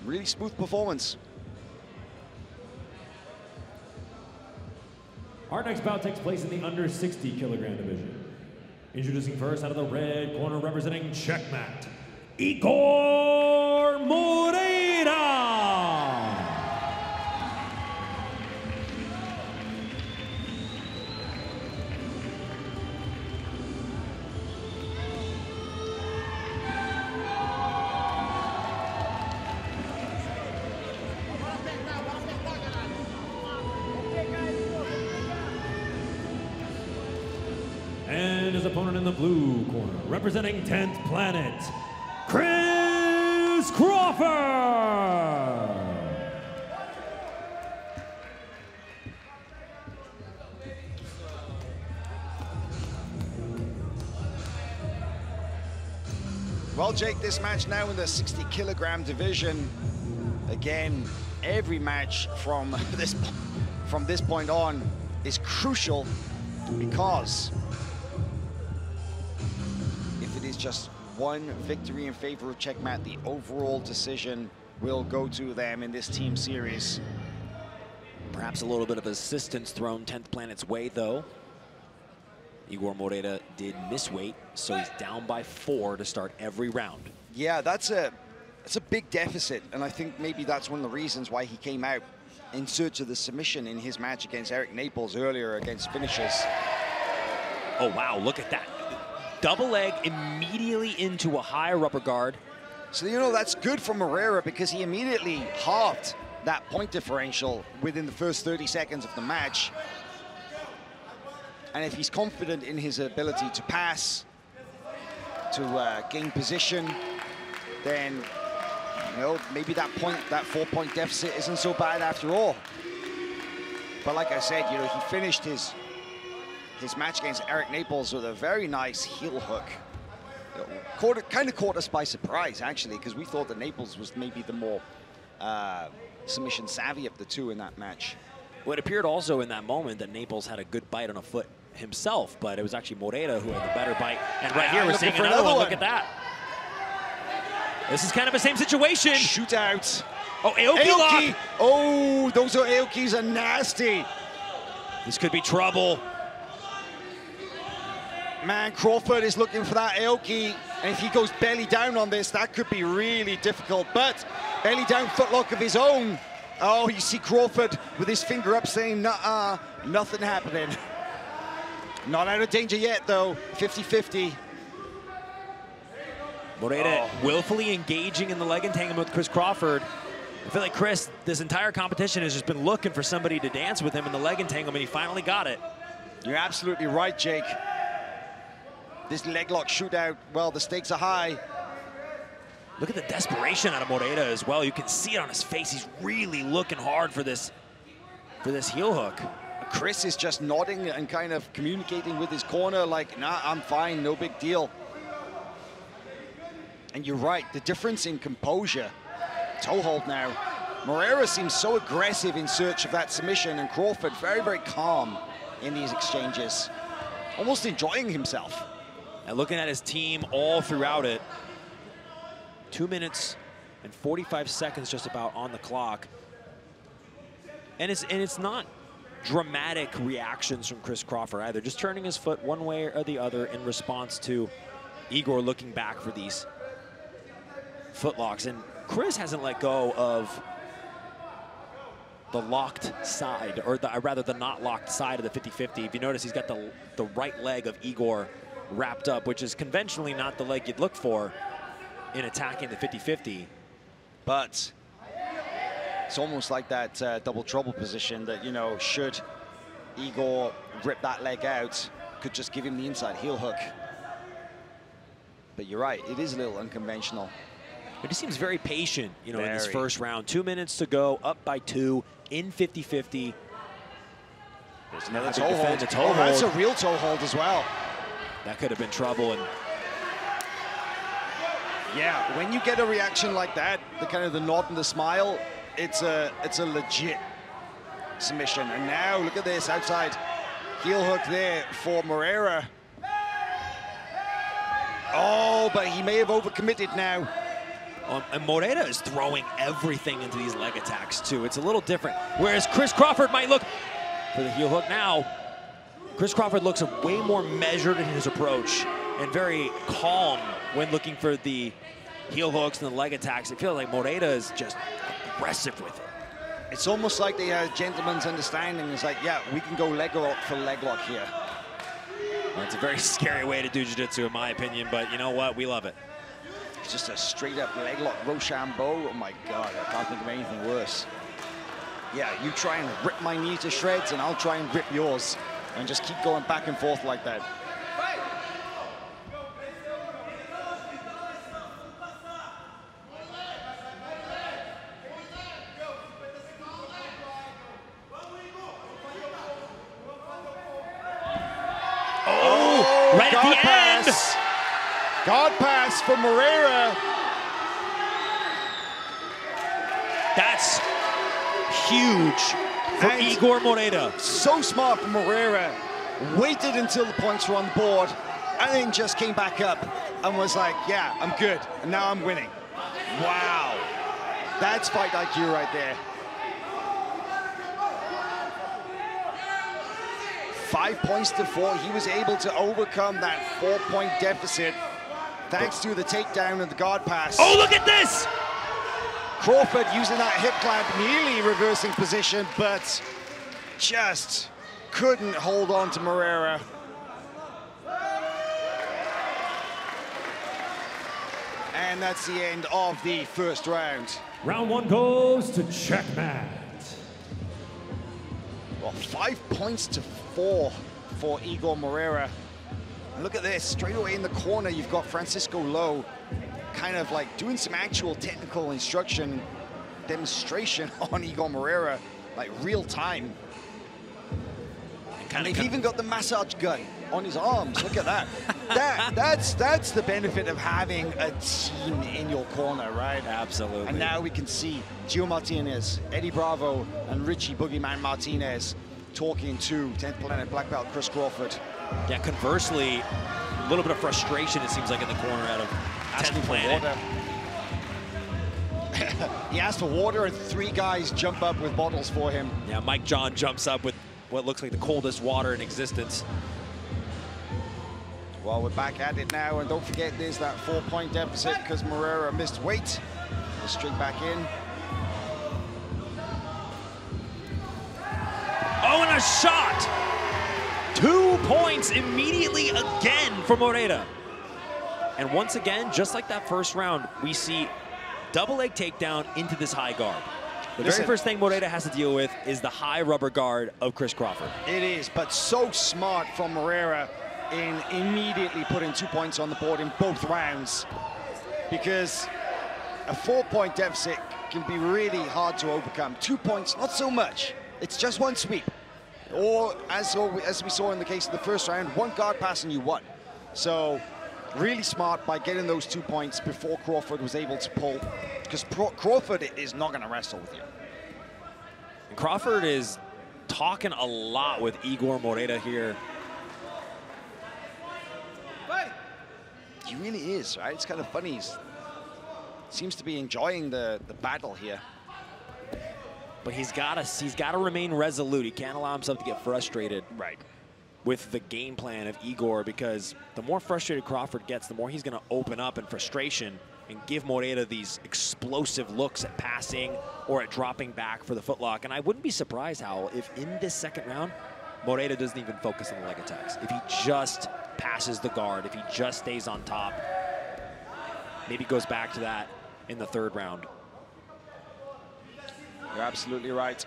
really smooth performance. Our next bout takes place in the under 60 kilogram division. Introducing first out of the red corner representing Checkmat, Igor Moreira. And his opponent in the blue corner, representing 10th Planet, Chris Crawford. Well, Jake, this match now in the 60 kilogram division. Again, every match from this point on is crucial, because if it is just one victory in favor of Checkmat, the overall decision will go to them in this team series. Perhaps a little bit of assistance thrown 10th Planet's way, though. Igor Moreira did miss weight, so he's down by 4 to start every round. Yeah, that's a big deficit, and I think maybe that's one of the reasons why he came out in search of the submission in his match against Eric Naples earlier against finishers. Oh, wow, look at that. Double leg immediately into a higher upper guard. So, you know, that's good for Moreira, because he immediately halved that point differential within the first 30 seconds of the match. And if he's confident in his ability to pass, to gain position, then, you know, maybe that 4-point deficit isn't so bad after all. But like I said, you know, he finished his match against Eric Naples with a very nice heel hook. You know, kind of caught us by surprise, actually, because we thought that Naples was maybe the more submission savvy of the two in that match. Well, it appeared also in that moment that Naples had a good bite on a foot himself, but it was actually Moreira who had the better bite. And right here, we're seeing another one. Look at that. This is kind of the same situation. Shootout. Oh, Aoki lock. Oh, those Aokis are nasty. This could be trouble. Man, Crawford is looking for that Aoki, and if he goes belly down on this, that could be really difficult. But belly down footlock of his own. Oh, you see Crawford with his finger up saying, nuh-uh, nothing happening. Not out of danger yet, though. 50-50. Moreira willfully engaging in the leg entanglement with Chris Crawford. I feel like Chris, this entire competition, has just been looking for somebody to dance with him in the leg entanglement. He finally got it. You're absolutely right, Jake. This leg lock shootout, well, the stakes are high. Look at the desperation out of Moreira as well. You can see it on his face. He's really looking hard for this heel hook. Chris is just nodding and kind of communicating with his corner like, nah, I'm fine, no big deal. And you're right, the difference in composure. Toe hold now. Moreira seems so aggressive in search of that submission, and Crawford very, very calm in these exchanges, almost enjoying himself. And looking at his team all throughout it, 2 minutes and 45 seconds just about on the clock. And it's not dramatic reactions from Chris Crawford either, just turning his foot one way or the other in response to Igor looking back for these footlocks. And Chris hasn't let go of the locked side, or rather the not locked side of the 50-50. If you notice, he's got the right leg of Igor wrapped up, which is conventionally not the leg you'd look for in attacking the 50-50. But it's almost like that double trouble position that, you know, should Igor rip that leg out, could just give him the inside heel hook. But you're right, it is a little unconventional. But he seems very patient, you know, in this first round. 2 minutes to go, up by 2 in 50-50. There's another toe hold. Oh, that's a real toe hold as well. That could have been trouble. And yeah, when you get a reaction like that, the kind of the nod and the smile, it's a legit submission. And now look at this outside heel hook there for Moreira. Oh, but he may have overcommitted now. And Moreira is throwing everything into these leg attacks too. It's a little different. Whereas Chris Crawford might look for the heel hook now. Chris Crawford looks way more measured in his approach and very calm when looking for the heel hooks and the leg attacks. It feels like Moreira is just aggressive with it. It's almost like they had a gentleman's understanding. It's like, yeah, we can go leg lock for leg lock here. Well, it's a very scary way to do jiu-jitsu, in my opinion, but you know what? We love it. It's just a straight-up leg lock Rochambeau. Oh, my God, I can't think of anything worse. Yeah, you try and rip my knee to shreds, and I'll try and rip yours, and just keep going back and forth like that. Oh, right at the end! God pass for Moreira. That's huge for Igor Moreira. So smart from Moreira. Waited until the points were on the board and then just came back up and was like, yeah, I'm good. And now I'm winning. Wow. That's fight IQ right there. 5 points to 4. He was able to overcome that 4-point deficit thanks to the takedown and the guard pass. Oh, look at this! Crawford using that hip clamp, nearly reversing position, but just couldn't hold on to Moreira. And that's the end of the first round. Round 1 goes to Checkmat. Well, 5 points to 4 for Igor Moreira. And look at this, straight away in the corner, you've got Francisco Lowe kind of like doing some actual technical instruction, demonstration on Igor Moreira, like real time. And they've even got the massage gun on his arms. Look at that. That's the benefit of having a team in your corner, right? Absolutely. And now we can see Gio Martinez, Eddie Bravo, and Richie Boogeyman Martinez talking to 10th Planet Black Belt Chris Crawford. Yeah, conversely, a little bit of frustration, it seems like, in the corner out of 10th Planet. He asked for water, and 3 guys jump up with bottles for him. Yeah, Mike John jumps up with what looks like the coldest water in existence. Well, we're back at it now, and don't forget there's that 4-point deficit because Moreira missed weight. We'll straight back in. Oh, and a shot! 2 points immediately again for Moreira. And once again, just like that first round, we see double leg takedown into this high guard. The very first thing Moreira has to deal with is the high rubber guard of Chris Crawford. It is, but so smart from Moreira in immediately putting 2 points on the board in both rounds, because a 4-point deficit can be really hard to overcome. 2 points, not so much. It's just one sweep. Or, as we saw in the case of the first round, 1 guard pass and you won. So, really smart by getting those 2 points before Crawford was able to pull, because Crawford is not going to wrestle with you. Crawford is talking a lot with Igor Moreta here. He really is, right? It's kind of funny. He seems to be enjoying the battle here. But he's got to remain resolute. He can't allow himself to get frustrated. Right. With the game plan of Igor, because the more frustrated Crawford gets, the more he's going to open up in frustration and give Moreta these explosive looks at passing or at dropping back for the footlock. And I wouldn't be surprised, Howell, if in this second round, Moreta doesn't even focus on the leg attacks. If he just passes the guard, if he just stays on top, maybe goes back to that in the third round. You're absolutely right.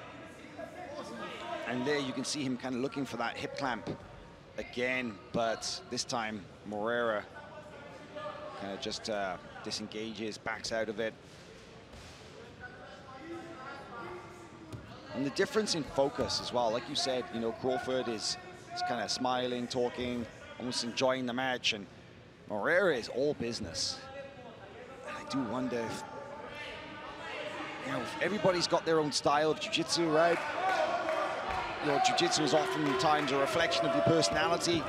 And there you can see him kind of looking for that hip clamp again, but this time Morera kind of just disengages, backs out of it. And the difference in focus as well, like you said, you know, Crawford is kind of smiling, talking, almost enjoying the match, and Morera is all business. And I do wonder if, you know, everybody's got their own style of jiu-jitsu, right? Your jiu-jitsu is oftentimes a reflection of your personality,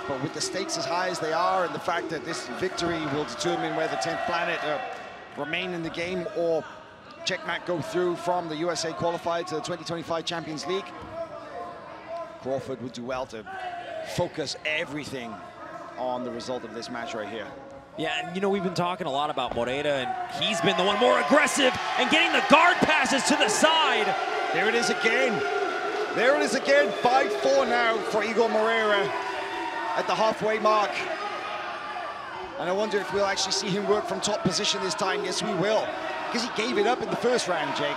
but with the stakes as high as they are and the fact that this victory will determine whether 10th Planet remain in the game or Checkmat go through from the USA qualifier to the 2025 Champions League, Crawford would do well to focus everything on the result of this match right here. Yeah, and you know, we've been talking a lot about Moreta, and he's been the one more aggressive and getting the guard passes to the side. There it is again. There it is again, 5-4 now for Igor Moreta at the halfway mark. And I wonder if we'll actually see him work from top position this time. Yes, we will. Because he gave it up in the first round, Jake.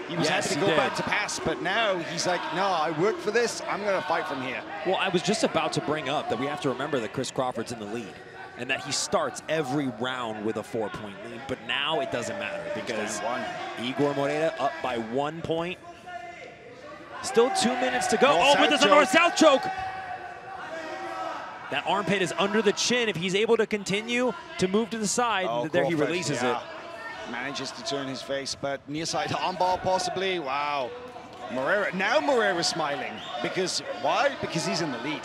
He was happy to go back to pass, but now he's like, no, I worked for this. I'm going to fight from here. Well, I was just about to bring up that we have to remember that Chris Crawford's in the lead and that he starts every round with a 4-point lead. But now it doesn't matter because Igor Moreta up by 1 point. Still 2 minutes to go. Oh, but there's a north-south choke. That armpit is under the chin. If he's able to continue to move to the side, there he releases it. Manages to turn his face, but near side armbar possibly. Wow. Moreta, now Morera's smiling. Because, why? Because he's in the lead.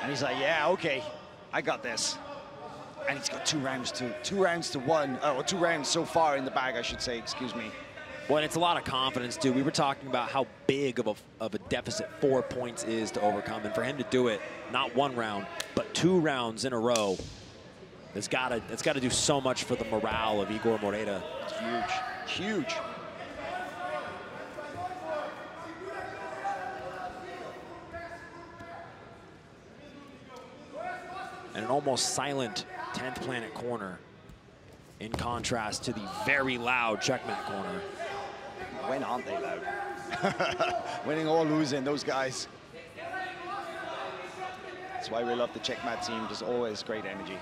And he's like, yeah, okay, I got this. And he's got 2 rounds so far in the bag, I should say, excuse me. Well, and it's a lot of confidence, too. We were talking about how big of a deficit 4 points is to overcome. And for him to do it, not 1 round, but 2 rounds in a row, it's got to do so much for the morale of Igor Moreta. It's huge, huge. And an almost silent 10th Planet corner, in contrast to the very loud Checkmat corner. When aren't they loud? Winning or losing, those guys. That's why we love the Checkmat team, just always great energy.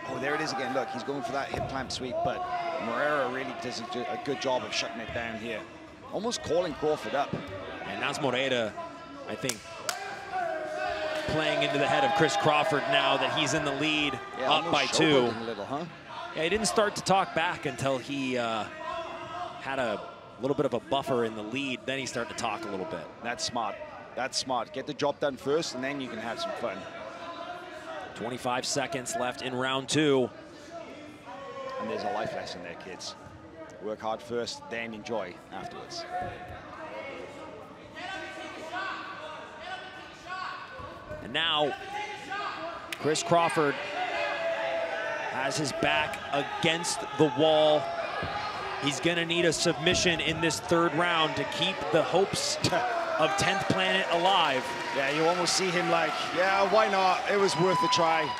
Oh, there it is again. Look, he's going for that hip clamp sweep, but Moreta really does a good job of shutting it down here. Almost calling Crawford up. And that's Moreta, I think, playing into the head of Chris Crawford now that he's in the lead, up by 2. A little, huh? Yeah, he didn't start to talk back until he had a little bit of a buffer in the lead. Then he started to talk a little bit. That's smart. That's smart. Get the job done first, and then you can have some fun. 25 seconds left in round 2. And there's a life lesson there, kids. Work hard first, then enjoy afterwards. And now, Chris Crawford has his back against the wall. He's going to need a submission in this 3rd round to keep the hopes of 10th Planet alive. Yeah, you almost see him like, yeah, why not? It was worth a try.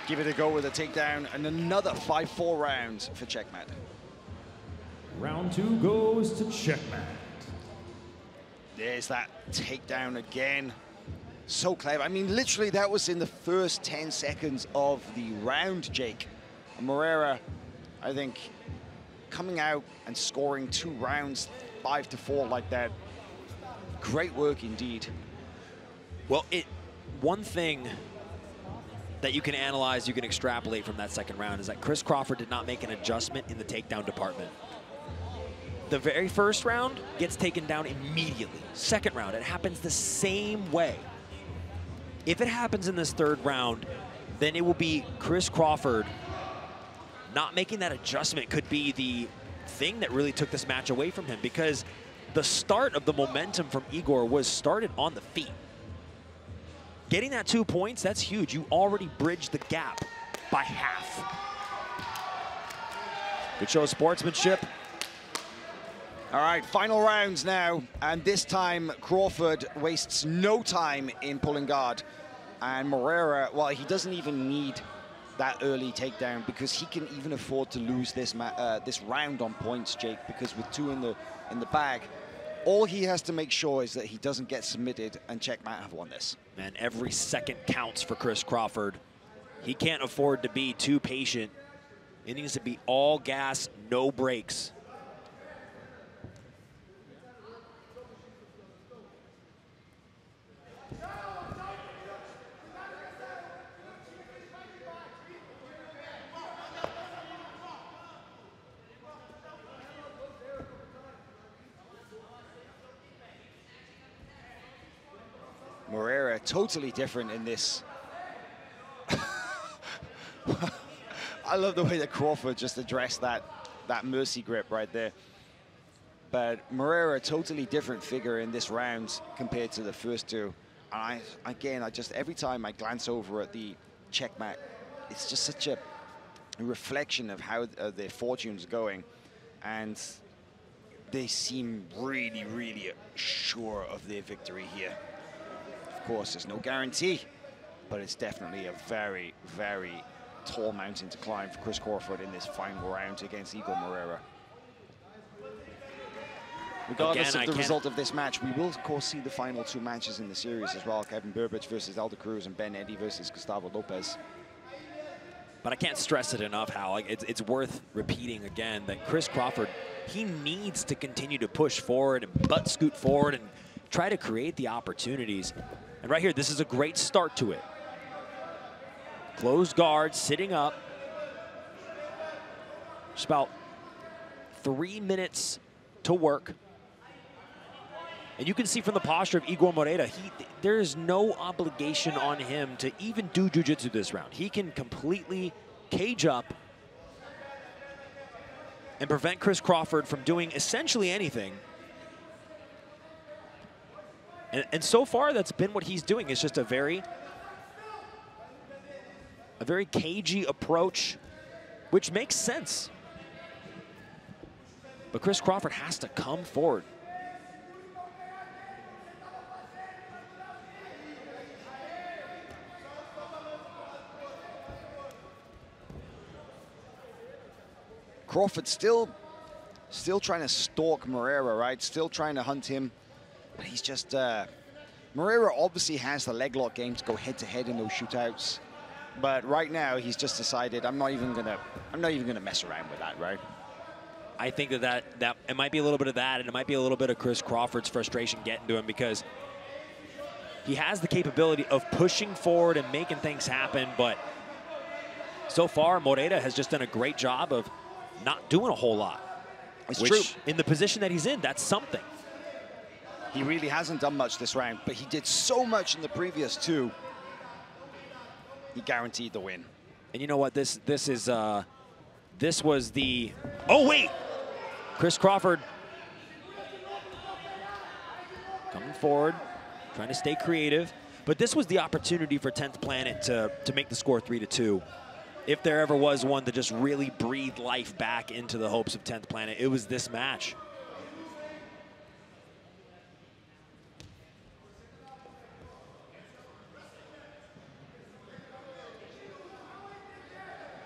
Give it a go with a takedown, and another 5-4 rounds for Checkmat. Round 2 goes to Checkmat. There's that takedown again. So clever. I mean, literally, that was in the first 10 seconds of the round, Jake. And Moreta, I think, coming out and scoring 2 rounds, 5-4 like that. Great work indeed. Well, one thing that you can analyze, you can extrapolate from that 2nd round is that Chris Crawford did not make an adjustment in the takedown department. The very first round gets taken down immediately. Second round, it happens the same way. If it happens in this third round, then it will be Chris Crawford not making that adjustment could be the thing that really took this match away from him, because the start of the momentum from Igor was started on the feet. Getting that 2 points, that's huge. You already bridged the gap by half. Good show of sportsmanship. All right, final rounds now, and this time Crawford wastes no time in pulling guard. And Moreira, well, he doesn't even need that early takedown because he can even afford to lose this round on points, Jake, because with 2 in the bag, all he has to make sure is that he doesn't get submitted, and Checkmat have won this. Man, every second counts for Chris Crawford. He can't afford to be too patient. It needs to be all gas, no brakes. Moreira totally different in this. I love the way that Crawford just addressed that mercy grip right there. But Moreira, totally different figure in this round compared to the first two. And I just every time I glance over at the Checkmat, it's just such a reflection of how their fortunes are going, and they seem really, really sure of their victory here. Of course, there's no guarantee, but it's definitely a very, very tall mountain to climb for Chris Crawford in this final round against Igor Moreira. Regardless of the result of this match, we will, of course, see the final 2 matches in the series as well. Kevin Burbage versus Elder Cruz and Ben Eddy versus Gustavo Lopez. But I can't stress it enough, Hal. It's worth repeating again that Chris Crawford, he needs to continue to push forward and butt scoot forward and try to create the opportunities. And right here, this is a great start to it. Closed guard, sitting up. Just about 3 minutes to work. And you can see from the posture of Igor Moreira, there is no obligation on him to even do jiu-jitsu this round. He can completely cage up and prevent Chris Crawford from doing essentially anything. And so far, that's been what he's doing. It's just a very cagey approach, which makes sense. But Chris Crawford has to come forward. Crawford still trying to stalk Moreira, right? Still trying to hunt him. But he's just, Moreira obviously has the leg lock game to go head-to-head in those shootouts. But right now, he's just decided, I'm not even gonna mess around with that, right? I think that it might be a little bit of that, and it might be a little bit of Chris Crawford's frustration getting to him, because he has the capability of pushing forward and making things happen, but so far, Moreira has just done a great job of not doing a whole lot. It's true. In the position that he's in, that's something. He really hasn't done much this round, but he did so much in the previous 2. He guaranteed the win. And you know what? This was the... Oh, wait! Chris Crawford coming forward, trying to stay creative. But this was the opportunity for 10th Planet to make the score 3-2. If there ever was one to just really breathe life back into the hopes of 10th Planet, it was this match.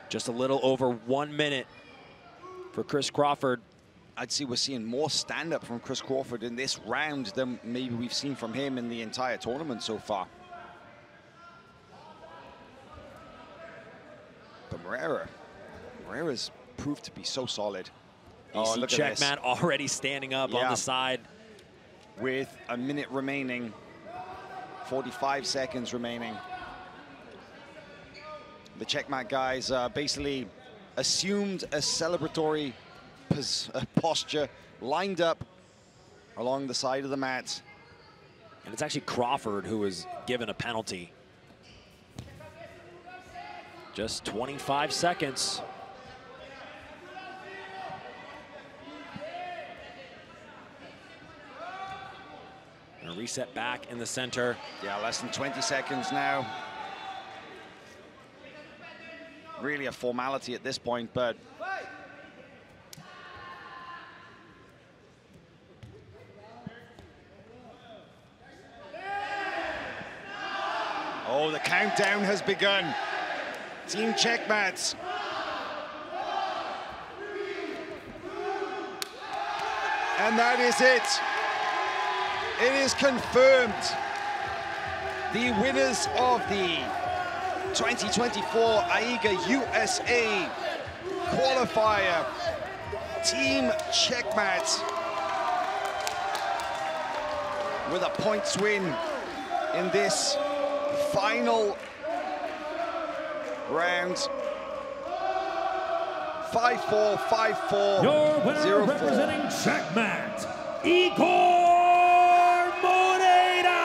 Just a little over 1 minute for Chris Crawford. I'd say we're seeing more stand-up from Chris Crawford in this round than maybe we've seen from him in the entire tournament so far. But Moreira's proved to be so solid. Oh, look at this. Checkmat already standing up on the side. With a minute remaining, 45 seconds remaining. The Checkmat guys basically assumed a celebratory posture, lined up along the side of the mat. And it's actually Crawford who was given a penalty. Just 25 seconds. And a reset back in the center. Yeah, less than 20 seconds now. Really a formality at this point, but oh, the countdown has begun. Team Checkmat. And that is it. It is confirmed. The winners of the 2024 AIGA USA qualifier, Team Checkmat, with a points win in this final round. 5-4, 5-4, Your winner 0-4. representing Checkmat, Igor Moneda.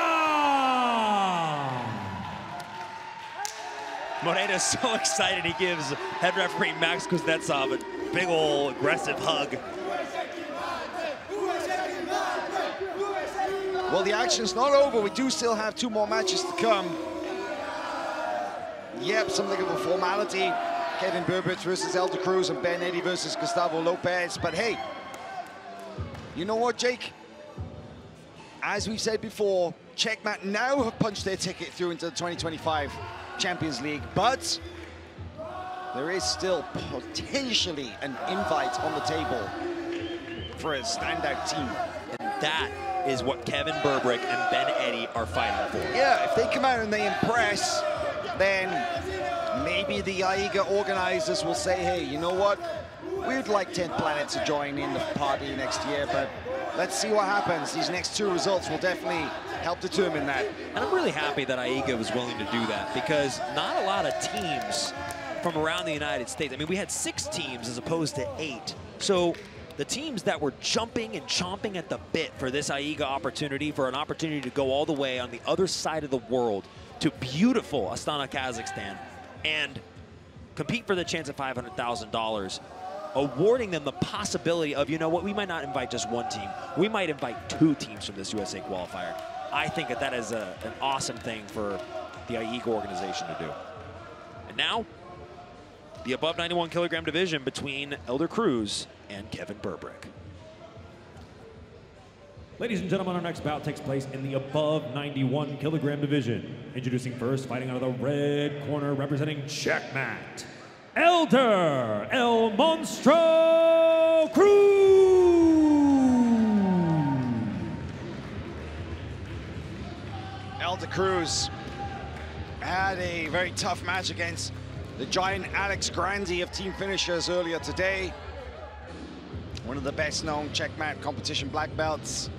Moneda's so excited he gives head referee Max Kuznetsov a big ol' aggressive hug. Well, the action's not over. We do still have 2 more matches to come. Yep, something of a formality. Kevin Burbridge versus Elder Cruz and Ben Eddy versus Gustavo Lopez. But hey, you know what, Jake? As we said before, Checkmat now have punched their ticket through into the 2025 Champions League, but there is still potentially an invite on the table for a standout team. And that is what Kevin Burbrick and Ben Eddy are fighting for. Yeah, if they come out and they impress, then maybe the AIGA organizers will say, hey, you know what? We'd like 10th Planet to join in the party next year, but let's see what happens. These next 2 results will definitely help determine that. And I'm really happy that AIGA was willing to do that, because not a lot of teams from around the United States, I mean, we had 6 teams as opposed to 8. So the teams that were jumping and chomping at the bit for this AIGA opportunity, for an opportunity to go all the way on the other side of the world to beautiful Astana, Kazakhstan, and compete for the chance at $500,000, awarding them the possibility of, you know what, we might not invite just 1 team. We might invite 2 teams from this USA qualifier. I think that that is an awesome thing for the AIGA organization to do. And now, the above 91 kilogram division between Elder Cruz and Kevin Burbrick. Ladies and gentlemen, our next bout takes place in the above 91 kilogram division. Introducing first, fighting out of the red corner, representing Checkmat, Elder El Monstro Cruz. Elder Cruz had a very tough match against the giant Alex Grandi of Team Finishers earlier today. One of the best known Checkmat competition black belts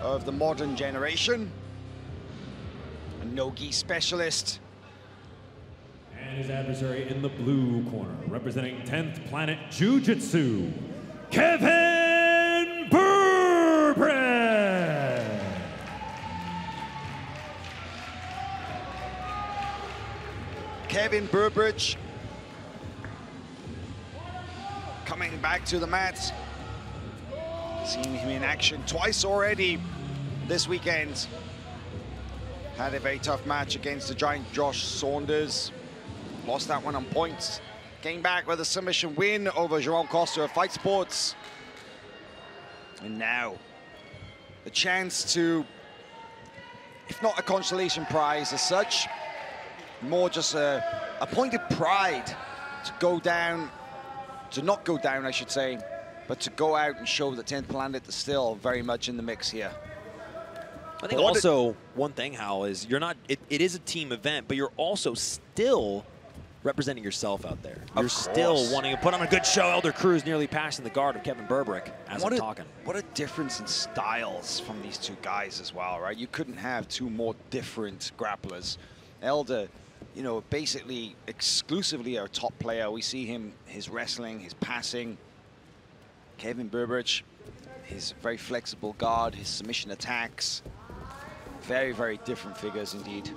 of the modern generation. A no-gi specialist. And his adversary in the blue corner, representing 10th Planet Jiu-Jitsu, Kevin Burbrick. Kevin Burbrick coming back to the mat. Seen him in action twice already this weekend. Had a very tough match against the giant Josh Saunders. Lost that one on points. Came back with a submission win over Jerome Costa of Fight Sports. And now, the chance to, if not a consolation prize as such, more just a point of pride to go down, to not go down, I should say, but to go out and show that 10th Planet is still very much in the mix here. I think also one thing, Hal, is you're not, it is a team event, but you're also still representing yourself out there. You're still wanting to put on a good show. Elder Cruz nearly passing the guard of Kevin Burbrick as I'm talking. What a difference in styles from these 2 guys as well, right? You couldn't have 2 more different grapplers. Elder, you know, basically exclusively our top player. We see him, his wrestling, his passing. Kevin Burbridge, his very flexible guard, his submission attacks, very, very different figures indeed.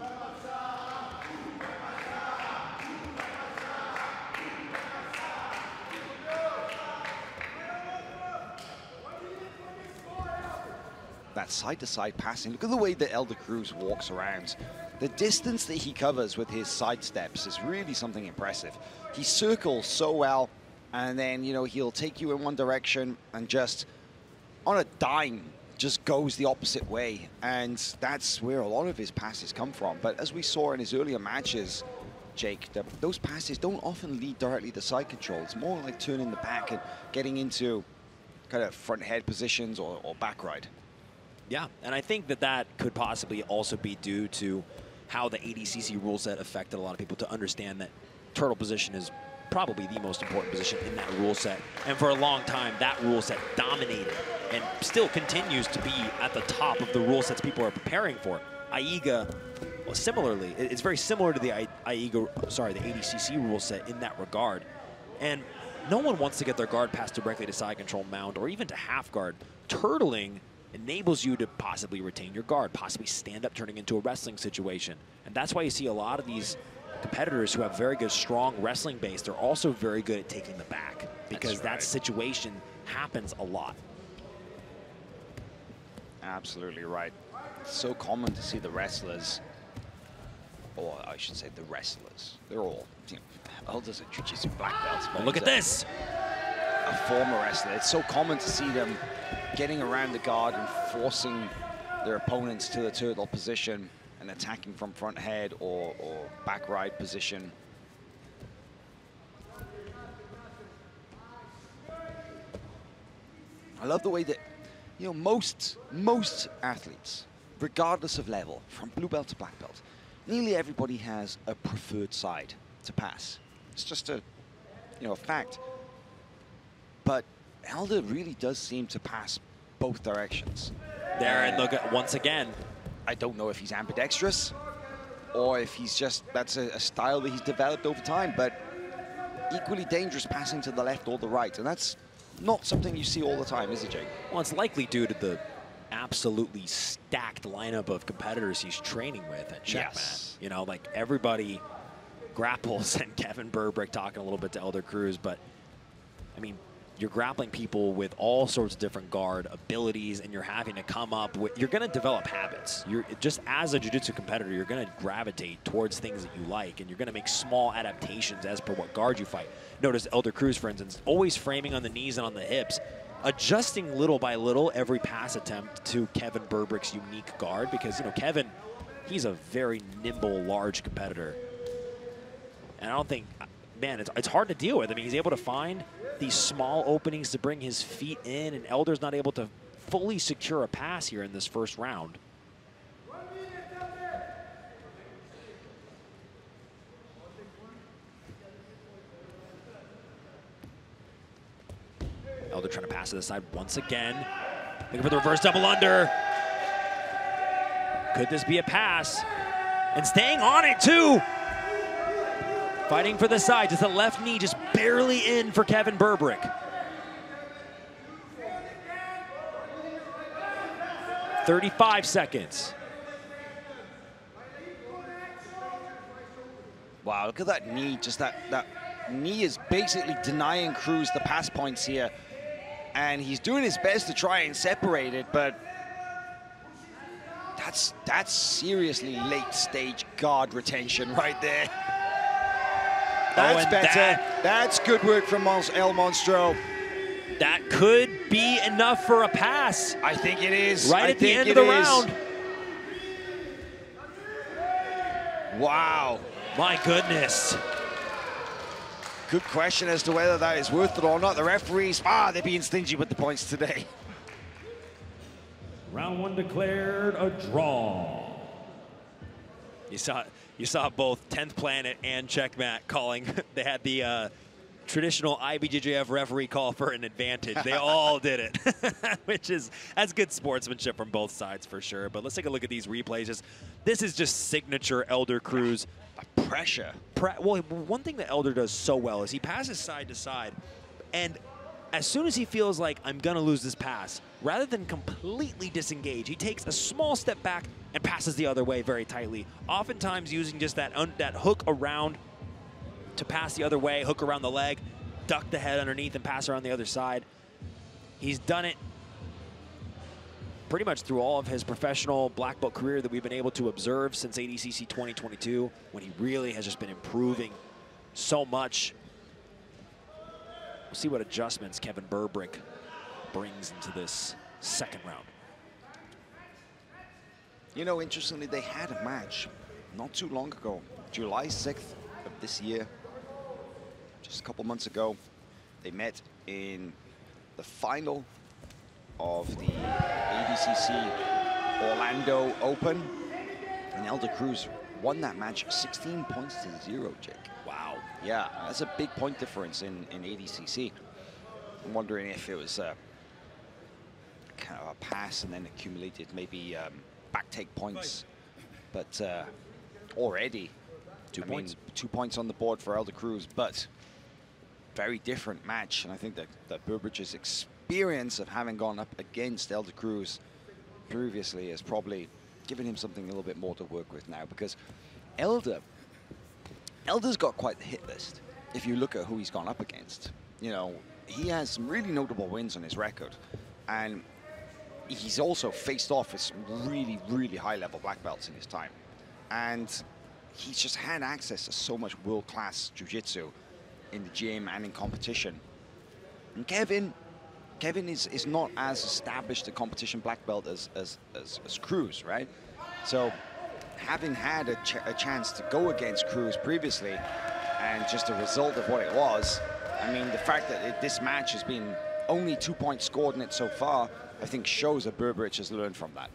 That side-to-side passing, look at the way that Elder Cruz walks around. The distance that he covers with his side steps is really something impressive. He circles so well, and then, you know, he'll take you in one direction and just, on a dime, just goes the opposite way. And that's where a lot of his passes come from. But as we saw in his earlier matches, Jake, those passes don't often lead directly to side control. It's more like turning the back and getting into kind of front head positions or back ride. Yeah, and I think that that could possibly also be due to how the ADCC rule set affected a lot of people to understand that turtle position is probably the most important position in that rule set. And for a long time, that rule set dominated and still continues to be at the top of the rule sets people are preparing for. AIGA, well, similarly, it's very similar to the AIGA, sorry, the ADCC rule set in that regard. And no one wants to get their guard passed directly to side control mount or even to half guard. Turtling enables you to possibly retain your guard, possibly stand up, turning into a wrestling situation. And that's why you see a lot of these competitors who have very good, strong wrestling base, they're also very good at taking the back because that situation happens a lot. Absolutely right. It's so common to see the wrestlers, or I should say the wrestlers, they're all, you know, elders and jiu-jitsu black belts. Well, look at this. A former wrestler. It's so common to see them getting around the guard and forcing their opponents to the turtle position and attacking from front head or back ride position. I love the way that, you know, most athletes, regardless of level, from blue belt to black belt, nearly everybody has a preferred side to pass. It's just a, you know, a fact. But Elder really does seem to pass both directions. There, and look at, once again, I don't know if he's ambidextrous or if he's just, that's a style that he's developed over time, but equally dangerous passing to the left or the right. And that's not something you see all the time, is it, Jake? Well, it's likely due to the absolutely stacked lineup of competitors he's training with at Checkmat. Yes. You know, like everybody grapples, and Kevin Burbrick talking a little bit to Elder Cruz, but I mean, you're grappling people with all sorts of different guard abilities, and you're having to come up with, you're going to develop habits. You're just, as a jiu-jitsu competitor, you're going to gravitate towards things that you like, and you're going to make small adaptations as per what guard you fight. Notice Elder Cruz, for instance, always framing on the knees and on the hips, adjusting little by little every pass attempt to Kevin Burbrick's unique guard, because, you know, Kevin, he's a very nimble, large competitor. And I don't think, man, it's hard to deal with. I mean, he's able to find these small openings to bring his feet in, and Elder's not able to fully secure a pass here in this first round. Elder trying to pass to the side once again. Looking for the reverse double under. Could this be a pass? And staying on it, too. Fighting for the side, just the left knee just barely in for Kevin Burbrick. 35 seconds. Wow, look at that knee. Just that knee is basically denying Cruz the pass points here. And he's doing his best to try and separate it, but that's seriously late stage guard retention right there. That's better. That's good work from El Monstro. That could be enough for a pass. I think it is. Right at the end of the round. Wow. My goodness. Good question as to whether that is worth it or not. The referees, they're being stingy with the points today. Round one declared a draw. You saw both 10th Planet and Checkmat calling. They had the traditional IBJJF referee call for an advantage. They all did it, that's good sportsmanship from both sides for sure. But let's take a look at these replays. This is just signature Elder Cruz. Pressure. Well, one thing that Elder does so well is he passes side to side, and as soon as he feels like I'm going to lose this pass, rather than completely disengage, he takes a small step back and passes the other way very tightly, oftentimes using just that hook around to pass the other way, hook around the leg, duck the head underneath and pass around the other side. He's done it pretty much through all of his professional black belt career that we've been able to observe since ADCC 2022, when he really has just been improving so much. We'll see what adjustments Kevin Burbrick brings into this second round. You know, interestingly, they had a match not too long ago, July 6th of this year, just a couple months ago. They met in the final of the ADCC Orlando Open, and Elder Cruz won that match 16 points to 0, Jake. Wow. Yeah, that's a big point difference in ADCC. I'm wondering if it was kind of a pass and then accumulated maybe back take points. But already, 2 points. 2 points on the board for Elder Cruz, but very different match. And I think that Burbrick's experience of having gone up against Elder Cruz previously has probably given him something a little bit more to work with now, because Elder's got quite the hit list. If you look at who he's gone up against, you know, he has some really notable wins on his record, and he's also faced off with some really, really high-level black belts in his time, and he's just had access to so much world-class jiu-jitsu in the gym and in competition. And Kevin is not as established a competition black belt as Cruz, right? So having had a chance to go against Cruz previously, and just a result of what it was, I mean, the fact that this match has been only 2 points scored in it so far, I think shows that Burbrick has learned from that.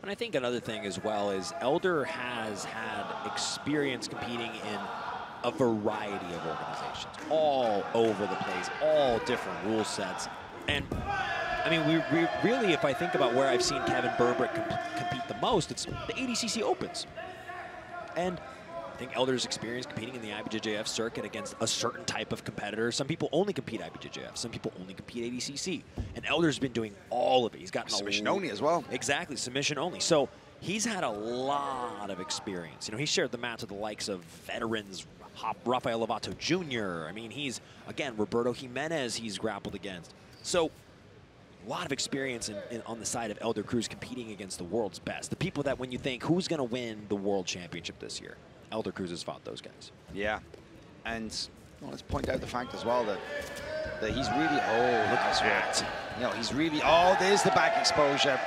And I think another thing as well is Elder has had experience competing in a variety of organizations, all over the place, all different rule sets. And I mean, we really, if I think about where I've seen Kevin Burbrick compete the most, it's the ADCC Opens. And I think Elder's experience competing in the IBJJF circuit against a certain type of competitor. Some people only compete IBJJF, some people only compete ADCC. And Elder's been doing all of it. He's gotten submission only as well. Exactly, submission only. So he's had a lot of experience. You know, he shared the mat with the likes of veterans, Rafael Lovato Jr. I mean, he's, again, Roberto Jimenez he's grappled against. So a lot of experience on the side of Elder Cruz competing against the world's best. The people that when you think, who's going to win the world championship this year? Elder Cruz has fought those guys. Yeah, and well, let's point out the fact as well that he's really, oh, look at that. You know, he's really, oh, there's the back exposure.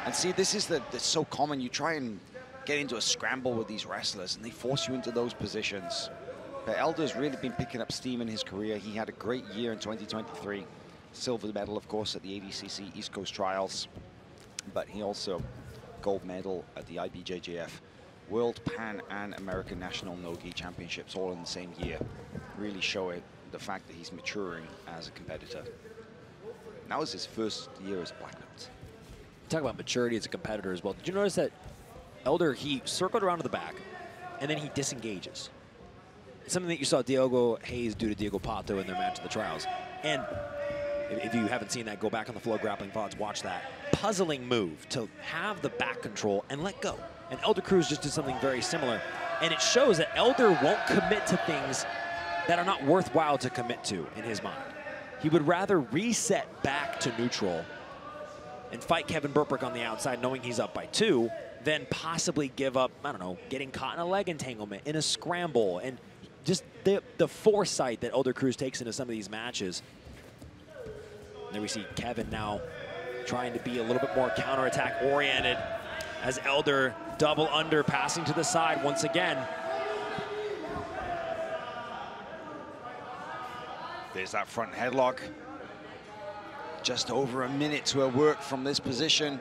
And see, this is that's so common. You try and get into a scramble with these wrestlers, and they force you into those positions. But Elder's really been picking up steam in his career. He had a great year in 2023. Silver medal, of course, at the ADCC East Coast Trials. But he also gold medal at the IBJJF World, Pan, and American National No-Gi Championships all in the same year. Really showing the fact that he's maturing as a competitor. That was his first year as black belt. Talk about maturity as a competitor as well. Did you notice that Elder, he circled around to the back, and then he disengages? It's something that you saw Diego Hayes do to Diego Pato in their match at the trials. And if you haven't seen that, go back on the FloGrappling VODs, watch that. Puzzling move to have the back control and let go. And Elder Cruz just did something very similar. And it shows that Elder won't commit to things that are not worthwhile to commit to in his mind. He would rather reset back to neutral and fight Kevin Burbrick on the outside knowing he's up by 2 than possibly give up, I don't know, getting caught in a leg entanglement, in a scramble, and just the foresight that Elder Cruz takes into some of these matches. There we see Kevin now trying to be a little bit more counterattack oriented as Elder double under, passing to the side once again. There's that front headlock. Just over a minute to work from this position.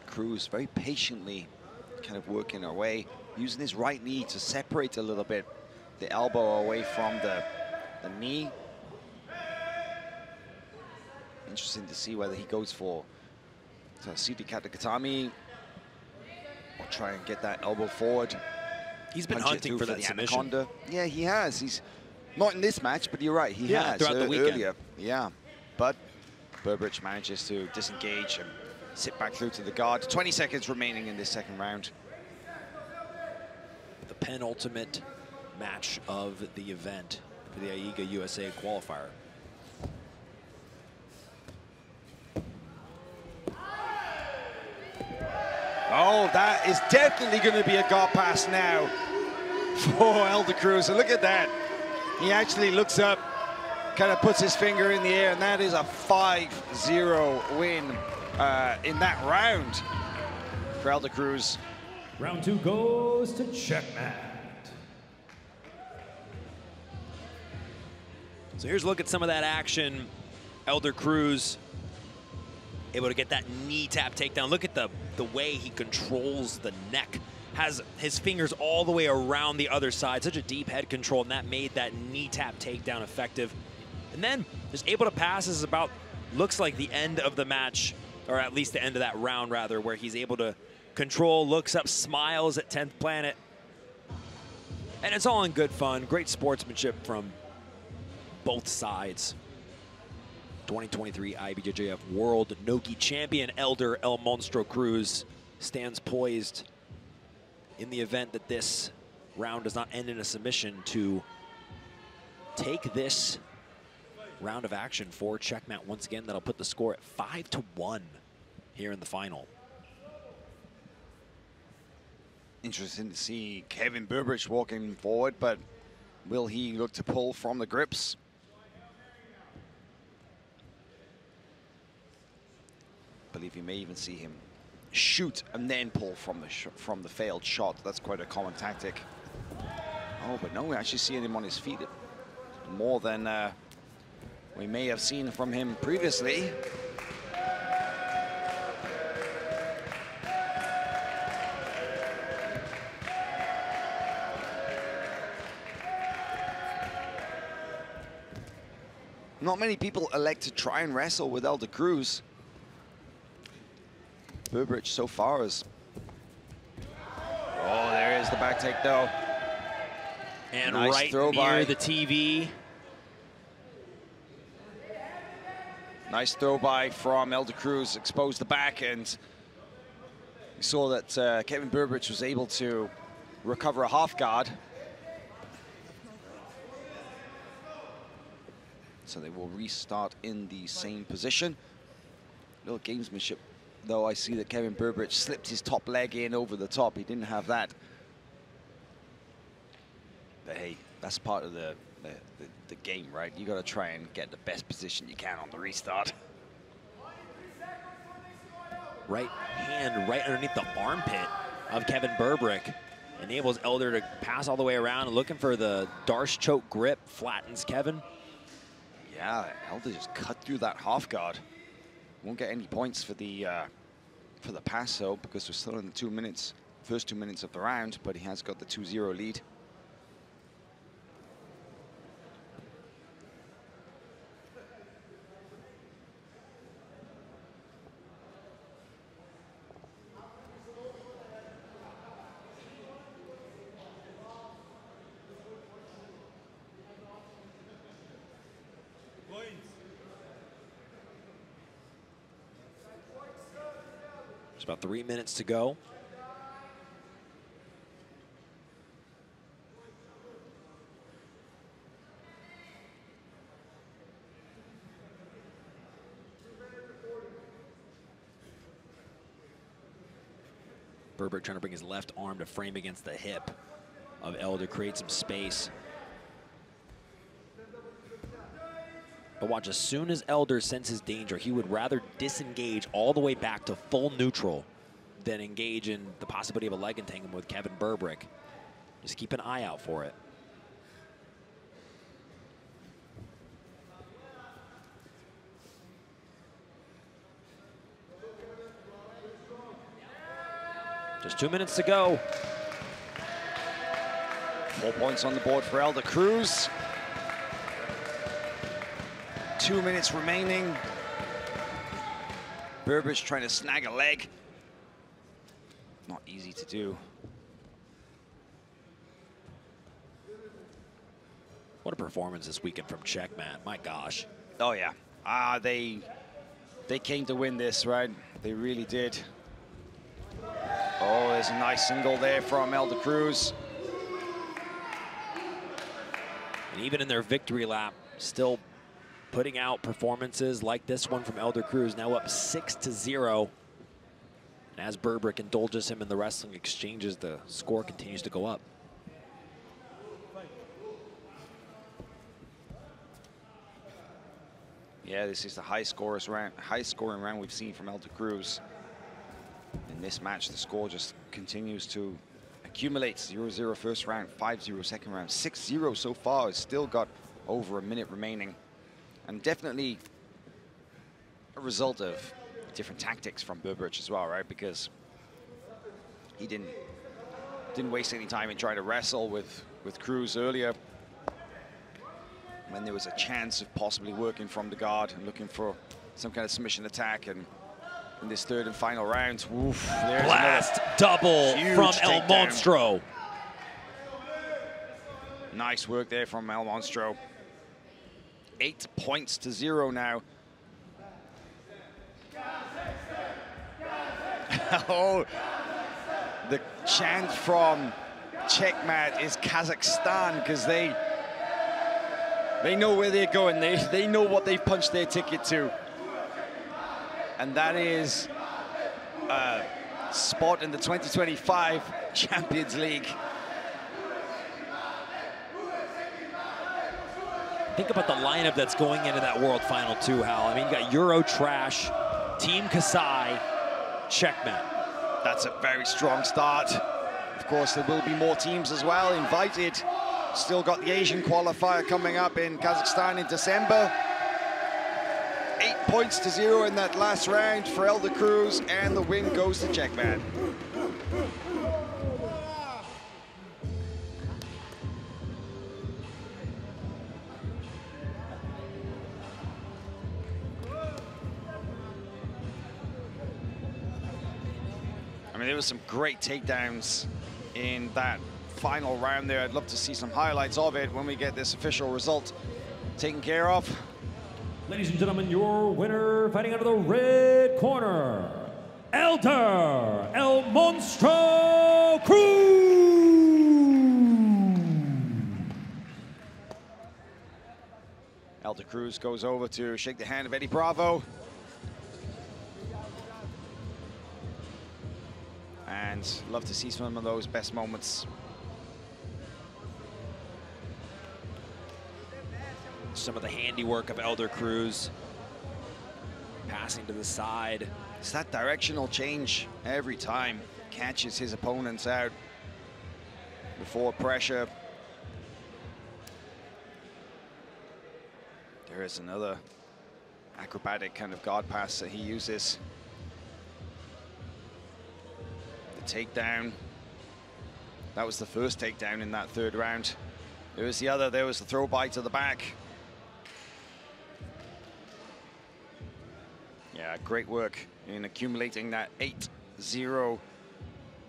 Cruz very patiently kind of working her way, using his right knee to separate a little bit the elbow away from the knee. Interesting to see whether he goes for So Sidi Katakatami will try and get that elbow forward. He's been hunting for that submission. Anaconda. Yeah, he has. He's not in this match, but you're right. He has throughout the weekend. Earlier. Yeah, but Burbridge manages to disengage and sit back through to the guard. 20 seconds remaining in this second round. The penultimate match of the event for the AIGA USA qualifier. Oh, that is definitely going to be a guard pass now for Elder Cruz. And look at that. He actually looks up, kind of puts his finger in the air, and that is a 5-0 win in that round for Elder Cruz. Round 2 goes to Checkmat. So here's a look at some of that action. Elder Cruz able to get that knee tap takedown. Look at the way he controls the neck. Has his fingers all the way around the other side. Such a deep head control, and that made that knee tap takedown effective. And then just able to pass. This is about, looks like the end of the match, or at least the end of that round rather, where he's able to control, looks up, smiles at 10th Planet. And it's all in good fun. Great sportsmanship from both sides. 2023 IBJJF World Nogi Champion Elder El Monstro Cruz stands poised in the event that this round does not end in a submission to take this round of action for Checkmat. Once again, that'll put the score at 5-1 here in the final. Interesting to see Kevin Burbridge walking forward, but will he look to pull from the grips? I believe you may even see him shoot and then pull from the failed shot. That's quite a common tactic. Oh, but no, we're actually seeing him on his feet more than we may have seen from him previously. Not many people elect to try and wrestle with Elder Cruz. Burbridge so far is... Oh, there is the back take though. And nice right throw near by the TV. Nice throw by from Elder Cruz, exposed the back, and we saw that Kevin Burbridge was able to recover a half guard. So they will restart in the same position. Little gamesmanship, though. I see that Kevin Burbridge slipped his top leg in over the top. He didn't have that. But hey, that's part of the game, right? You got to try and get the best position you can on the restart. Right hand right underneath the armpit of Kevin Burbridge enables Elder to pass all the way around, and looking for the Darce choke grip, flattens Kevin. Yeah, Elder just cut through that half guard. Won't get any points for the pass though, because we're still in the first 2 minutes of the round, but he has got the 2-0 lead. There's about 3 minutes to go. Burbridge trying to bring his left arm to frame against the hip of Elder, create some space. But watch, as soon as Elder senses danger, he would rather disengage all the way back to full neutral than engage in the possibility of a leg entanglement with Kevin Burbridge. Just keep an eye out for it. Just 2 minutes to go. 4 points on the board for Elder Cruz. 2 minutes remaining. Burbage trying to snag a leg. Not easy to do. What a performance this weekend from Checkmat, my gosh. Oh yeah, they came to win this, right? They really did. Oh, there's a nice single there from Elder Cruz. And even in their victory lap, still putting out performances like this one from Elder Cruz, now up 6-0. And as Burbrick indulges him in the wrestling exchanges, the score continues to go up. Yeah, this is the high scoring round we've seen from Elder Cruz. In this match, the score just continues to accumulate. 0-0 first round, 5-0 second round, 6-0 so far. It's still got over a minute remaining. And definitely a result of different tactics from Burbridge as well, right? Because he didn't waste any time in trying to wrestle with Cruz earlier, when there was a chance of possibly working from the guard and looking for some kind of submission attack. And in this third and final round, oof, there's blast double from El Monstro. Nice work there from El Monstro. 8 points to 0 now. Oh, the chant from Checkmat is Kazakhstan, because they know where they're going. They know what they've punched their ticket to. And that is a spot in the 2025 Champions League. Think about the lineup that's going into that World Final too, Hal. I mean, you got Euro Trash, Team Kasai, Checkmat. That's a very strong start. Of course, there will be more teams as well invited. Still got the Asian qualifier coming up in Kazakhstan in December. 8 points to 0 in that last round for Elder Cruz, and the win goes to Checkmat. I mean, there was some great takedowns in that final round there. I'd love to see some highlights of it when we get this official result taken care of. Ladies and gentlemen, your winner, fighting out of the red corner, Elder El Monstro Cruz. Elder Cruz goes over to shake the hand of Eddie Bravo. And love to see some of those best moments. Some of the handiwork of Elder Cruz. Passing to the side. It's that directional change every time. Catches his opponents out before pressure. There is another acrobatic kind of guard pass that he uses. The takedown. That was the first takedown in that third round. There was the other, there was the throw by to the back. Yeah, great work in accumulating that 8-0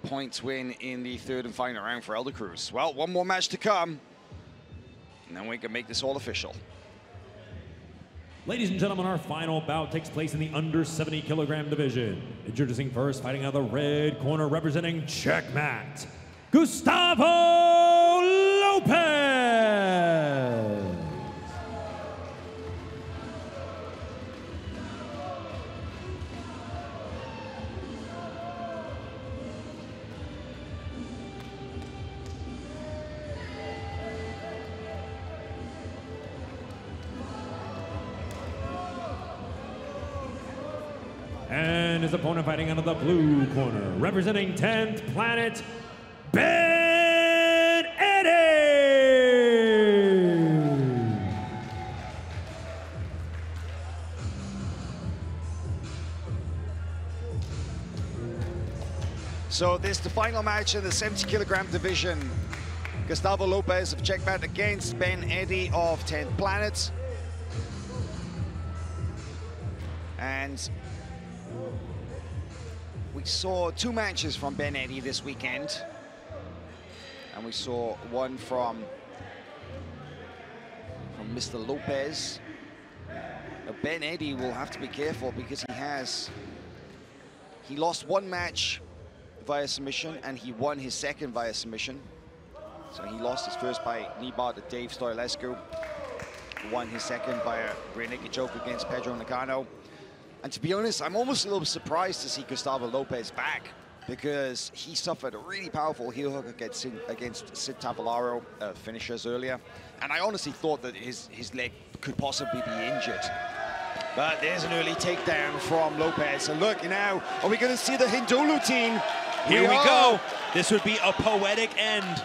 points win in the third and final round for Elder Cruz. Well, one more match to come, and then we can make this all official. Ladies and gentlemen, our final bout takes place in the under 70 kilogram division. Introducing first, fighting out of the red corner, representing Checkmat, Gustavo Lopez. And his opponent fighting out of the blue corner, representing 10th Planet, Ben Eddy! So this is the final match in the 70 kilogram division. Gustavo Lopez of Checkmat against Ben Eddy of 10th Planet. And We saw 2 matches from Ben Eddy this weekend. And we saw one from Mr. Lopez. But Ben Eddy will have to be careful because he lost 1 match via submission and he won his second via submission. So he lost his first by knee bar to Dave Stoilescu, won his second via rear naked choke against Pedro Nakano. And to be honest, I'm almost a little surprised to see Gustavo Lopez back because he suffered a really powerful heel hook against Sid Tavalaro finishers earlier. And I honestly thought that his leg could possibly be injured. But there's an early takedown from Lopez. So look now, are we going to see the Hindulu team? Here we go. This would be a poetic end.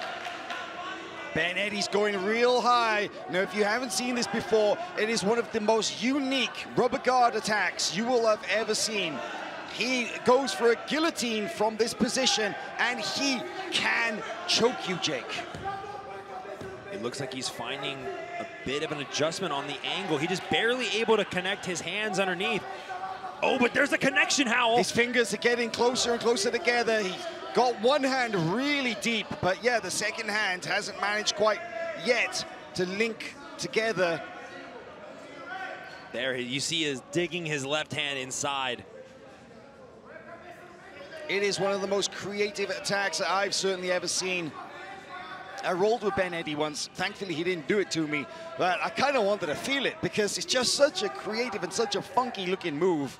Ben Eddy's going real high. Now, if you haven't seen this before, it is one of the most unique rubber guard attacks you will have ever seen. He goes for a guillotine from this position, and he can choke you, Jake. It looks like he's finding a bit of an adjustment on the angle. He just barely able to connect his hands underneath. Oh, but there's a connection, Howell. His fingers are getting closer and closer together. He got one hand really deep, but yeah, the second hand hasn't managed quite yet to link together. There, you see is digging his left hand inside. It is one of the most creative attacks that I've certainly ever seen. I rolled with Ben Eddy once. Thankfully, he didn't do it to me, but I kind of wanted to feel it because it's just such a creative and such a funky looking move.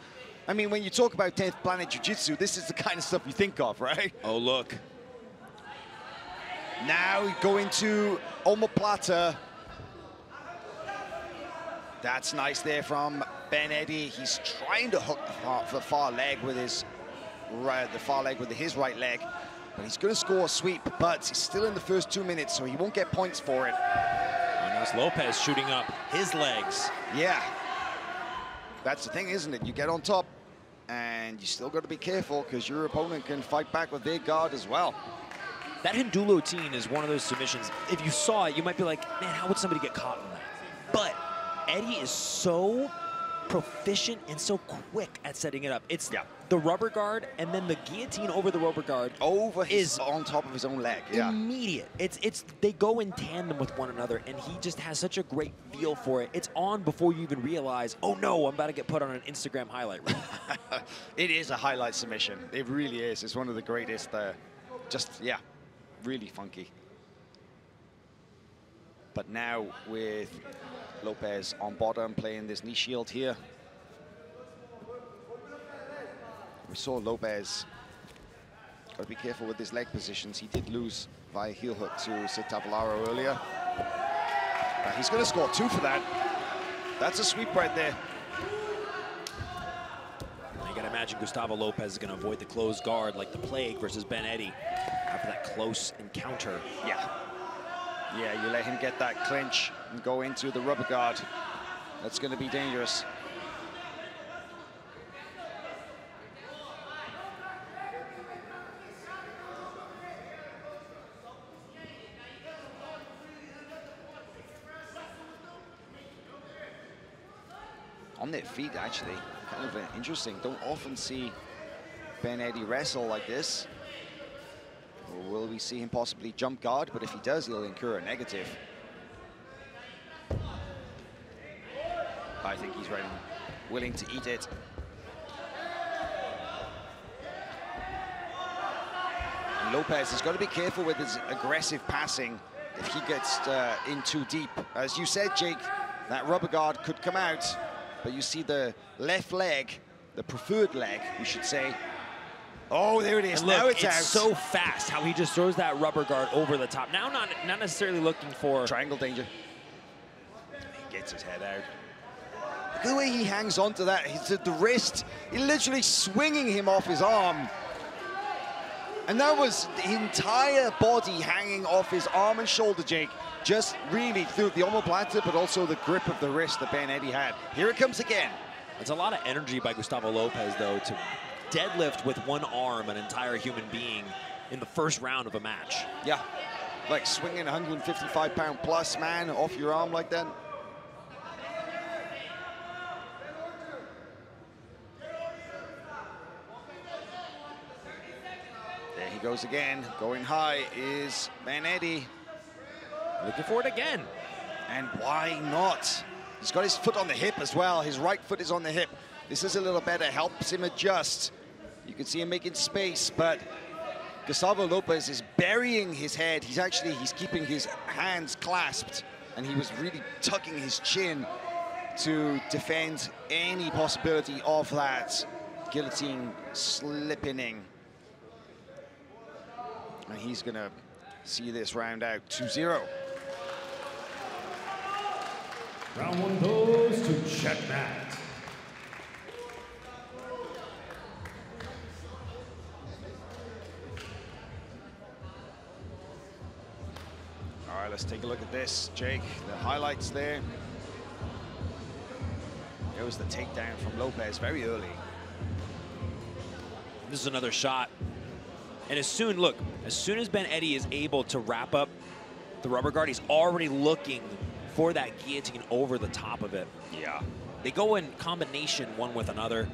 I mean, when you talk about 10th Planet Jiu-Jitsu, this is the kind of stuff you think of, right? Oh, look. Now we go into omoplata. That's nice there from Ben Eddy. He's trying to hook the far leg with his his right leg. But he's going to score a sweep, but he's still in the first 2 minutes, so he won't get points for it. And that's Lopez shooting up his legs. Yeah. That's the thing, isn't it? You get on top, and you still got to be careful, because your opponent can fight back with their guard as well. That Hindulo team is one of those submissions. If you saw it, you might be like, man, how would somebody get caught in that? But Eddy is so proficient and so quick at setting it up. It's the rubber guard and then the guillotine over the rubber guard is on top of his own leg. Immediate. They go in tandem with one another, and he just has such a great feel for it. It's on before you even realize, oh no, I'm about to get put on an Instagram highlight reel. It is a highlight submission. It really is. It's one of the greatest. Really funky. But now with Lopez on bottom, playing this knee shield here. We saw Lopez got to be careful with his leg positions. He did lose via heel hook to Sid Tavalaro earlier. He's going to score 2 for that. That's a sweep right there. You got to imagine Gustavo Lopez is going to avoid the closed guard like the plague versus Ben Eddy after that close encounter. Yeah, you let him get that clinch and go into the rubber guard. That's going to be dangerous. On their feet, actually, kind of interesting. Don't often see Ben Eddy wrestle like this. Or will we see him possibly jump guard? But if he does, he'll incur a negative. I think he's ready, willing to eat it. And Lopez has got to be careful with his aggressive passing if he gets in too deep. As you said, Jake, that rubber guard could come out, but you see the left leg, the preferred leg, we should say. Oh, there it is. And look, now it's out. So fast how he just throws that rubber guard over the top. Now not necessarily looking for triangle danger. He gets his head out. Look at the way he hangs on to that. He's at the wrist. He's literally swinging him off his arm. And that was the entire body hanging off his arm and shoulder, Jake. Just really through the omoplata, but also the grip of the wrist that Ben Eddy had. Here it comes again. It's a lot of energy by Gustavo Lopez, though, to deadlift with one arm an entire human being in the first round of a match. Yeah, like swinging 155-pound plus man off your arm like that. goes again. Going high is Benetti. Looking for it again. And why not? He's got his foot on the hip as well. His right foot is on the hip. This is a little better, helps him adjust. You can see him making space, but Gustavo Lopez is burying his head. He's keeping his hands clasped, and he was really tucking his chin to defend any possibility of that guillotine slipping in. And he's gonna see this round out 2-0. Round one goes to Checkmat. All right, let's take a look at this, Jake. The highlights there. There was the takedown from Lopez very early. This is another shot. And as soon as Benetti is able to wrap up the rubber guard, he's already looking for that guillotine over the top of it. Yeah. They go in combination one with another.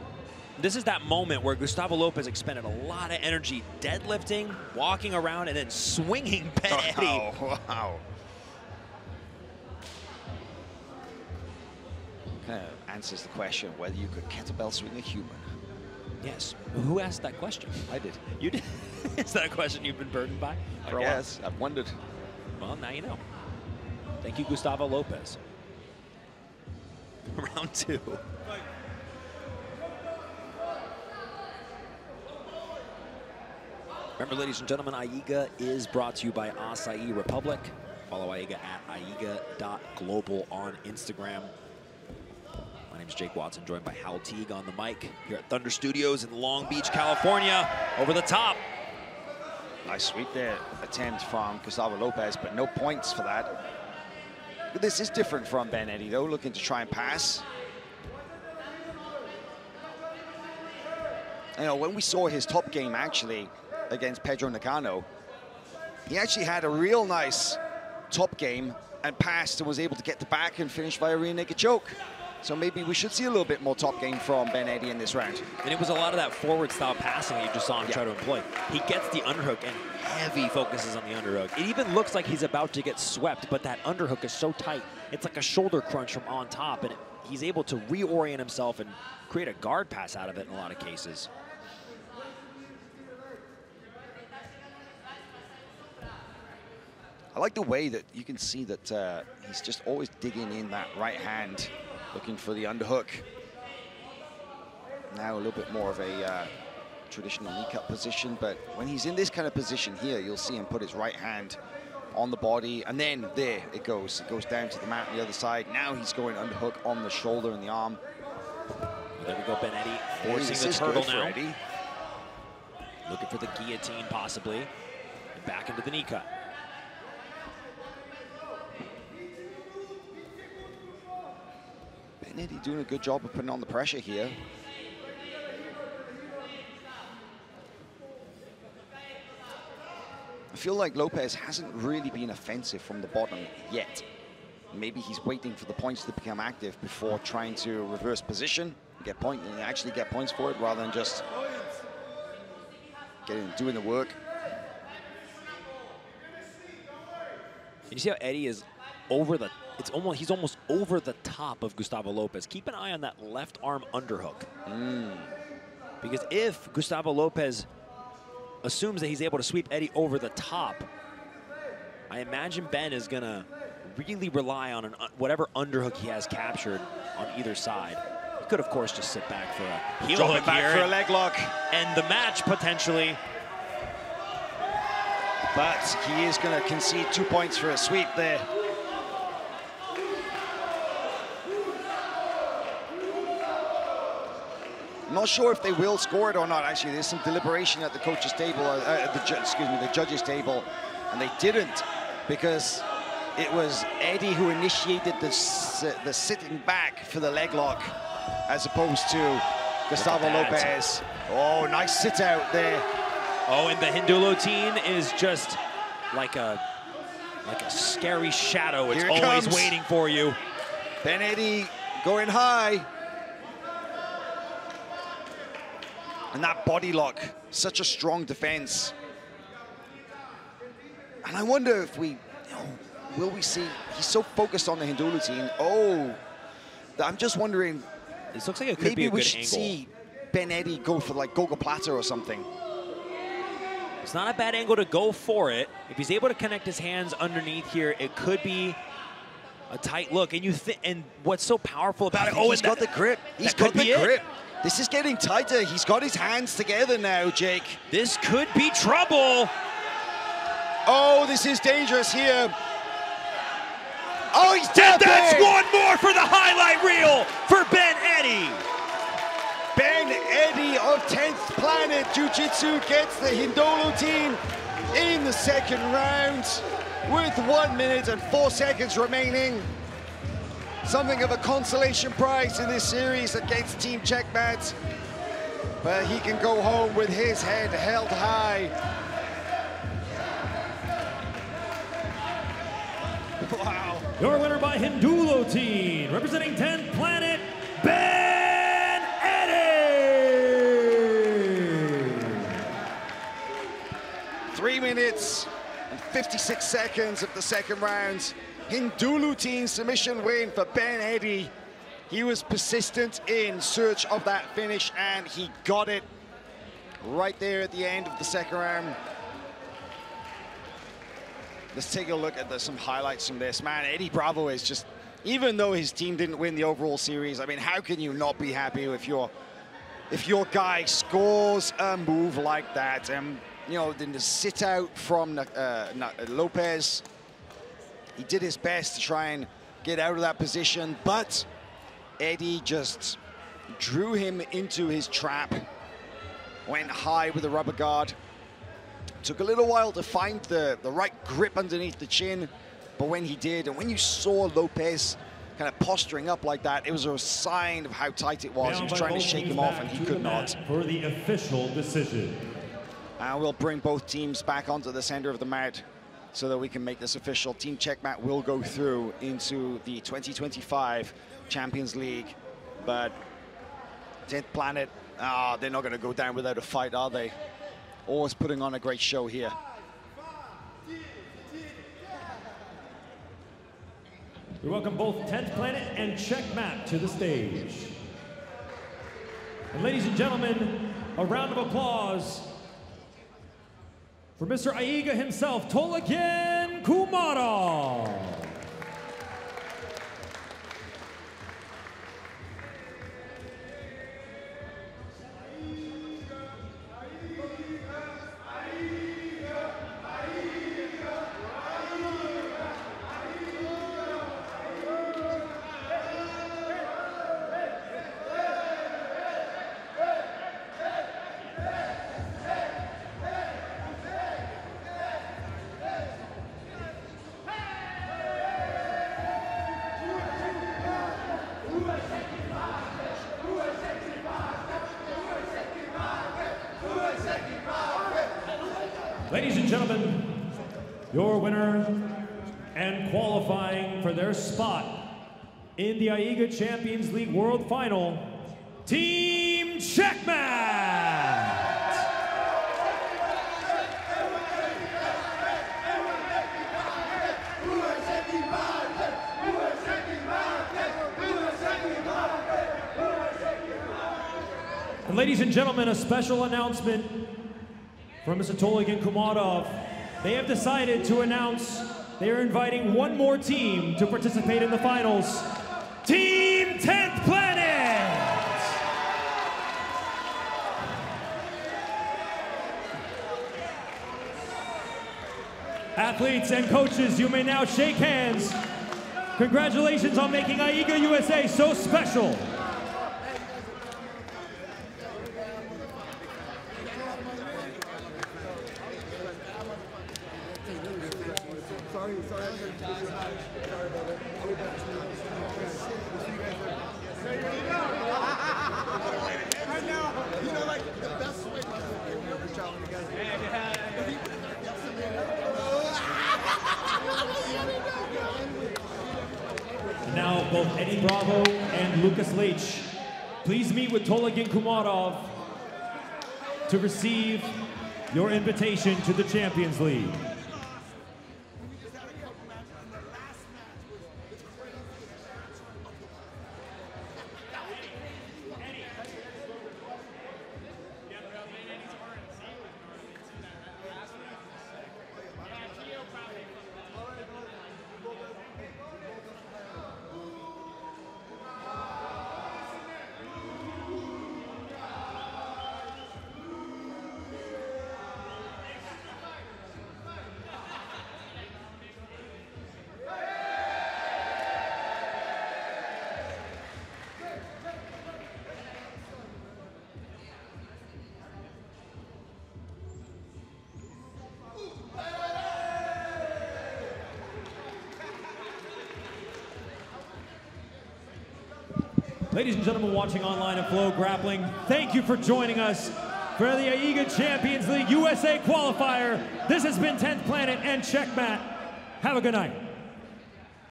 This is that moment where Gustavo Lopez expended a lot of energy deadlifting, walking around, and then swinging Benetti. Oh, wow. Kind of answers the question whether you could kettlebell swing a human. Yes. Who asked that question? I did. You did? Is that a question you've been burdened by? I guess. I've wondered. Well, now you know. Thank you, Gustavo Lopez. Round two. Remember, ladies and gentlemen, AIGA is brought to you by Acai Republic. Follow AIGA at aiga.global on Instagram. My name is Jake Watson, joined by Hal Teague on the mic here at Thunder Studios in Long Beach, California. Over the top. Nice sweep there, attempt from Gustavo Lopez, but no points for that. But this is different from Benetti, though, looking to try and pass. You know, when we saw his top game, actually, against Pedro Nagano, he actually had a real nice top game and passed and was able to get the back and finish via rear naked choke. So maybe we should see a little bit more top game from Benetti in this round. And it was a lot of that forward style passing that you just saw him try to employ. He gets the underhook and heavy focuses on the underhook. It even looks like he's about to get swept, but that underhook is so tight. It's like a shoulder crunch from on top, and he's able to reorient himself and create a guard pass out of it in a lot of cases. I like the way that you can see that he's just always digging in that right hand, looking for the underhook. Now a little bit more of a traditional knee cut position, but when he's in this kind of position here, you'll see him put his right hand on the body, and then there it goes. It goes down to the mat on the other side. Now he's going underhook on the shoulder and the arm. Well, there we go, Benetti forcing the turtle now. Eddie. Looking for the guillotine possibly, and back into the knee cut. Benetti doing a good job of putting on the pressure here. I feel like Lopez hasn't really been offensive from the bottom yet. Maybe he's waiting for the points to become active before trying to reverse position, get point, and actually get points for it rather than just doing the work. And you see how Eddie is over the, he's almost over the top of Gustavo Lopez. Keep an eye on that left arm underhook. Because if Gustavo Lopez assumes that he's able to sweep Eddie over the top, I imagine Ben is gonna really rely on whatever underhook he has captured on either side. He could, of course, just sit back for a heel hook here for a leg lock. End the match, potentially. But he is gonna concede 2 points for a sweep there. I'm not sure if they will score it or not. Actually, there's some deliberation at the coach's table, the judge's table, and they didn't, because it was Eddie who initiated the sitting back for the leg lock, as opposed to Gustavo Lopez. Oh, nice sit out there. Oh, and the Hindulotin is just like a scary shadow. It's always waiting for you. Benetti going high. And that body lock, such a strong defense. And I wonder if we, will we see, he's so focused on the Hindulu team. Oh, I'm just wondering, this looks like it could be a good angle. Maybe we should see Ben Eddy go for like Goga Plata or something. It's not a bad angle to go for it. If he's able to connect his hands underneath here, it could be a tight look. And and what's so powerful about it? He's got the grip. He's got the grip. This is getting tighter. He's got his hands together now, Jake. This could be trouble. Oh, this is dangerous here. Oh, he's dead. That's one more for the highlight reel for Ben Eddy. Ben Eddy of 10th Planet Jiu-Jitsu gets the Hindolo team in the second round with 1 minute and 4 seconds remaining. Something of a consolation prize in this series against Team Checkmat. But he can go home with his head held high. Wow. Your winner by Hindolo team, representing 10th Planet, Ben Eddy! 3 minutes and 56 seconds of the second round. Hindolo team submission win for Ben Eddy. He was persistent in search of that finish, and he got it right there at the end of the second round. Let's take a look at some highlights from this. Man, Eddie Bravo is just, even though his team didn't win the overall series, I mean, how can you not be happy if your guy scores a move like that? You know, then the sit out from Lopez. He did his best to try and get out of that position, but Eddie just drew him into his trap, went high with the rubber guard. Took a little while to find the right grip underneath the chin, but when he did, and when you saw Lopez kind of posturing up like that, it was a sign of how tight it was. He was trying to shake him off, and he could not. For the official decision. And we'll bring both teams back onto the center of the mat so that we can make this official. Team Checkmat will go through into the 2025 Champions League, but 10th Planet, they're not going to go down without a fight, are they? Always putting on a great show here. We welcome both 10th Planet and Checkmat to the stage. And ladies and gentlemen, a round of applause for Mr. AIGA himself, Tolagen Kumarov. Ladies and gentlemen, your winner and qualifying for their spot in the AIGA Champions League World Final, Team Checkmat! And ladies and gentlemen, a special announcement from Mr. Tolagen Kumarov. They have decided to announce they are inviting one more team to participate in the finals. Team 10th Planet! Athletes and coaches, you may now shake hands. Congratulations on making AIGA USA so special. Now, both Eddie Bravo and Lucas Leitch, please meet with Tolagen Kumarov to receive your invitation to the Champions League. Ladies and gentlemen watching online at FloGrappling, thank you for joining us for the AIGA Champions League USA qualifier. This has been 10th Planet and Checkmat. Have a good night.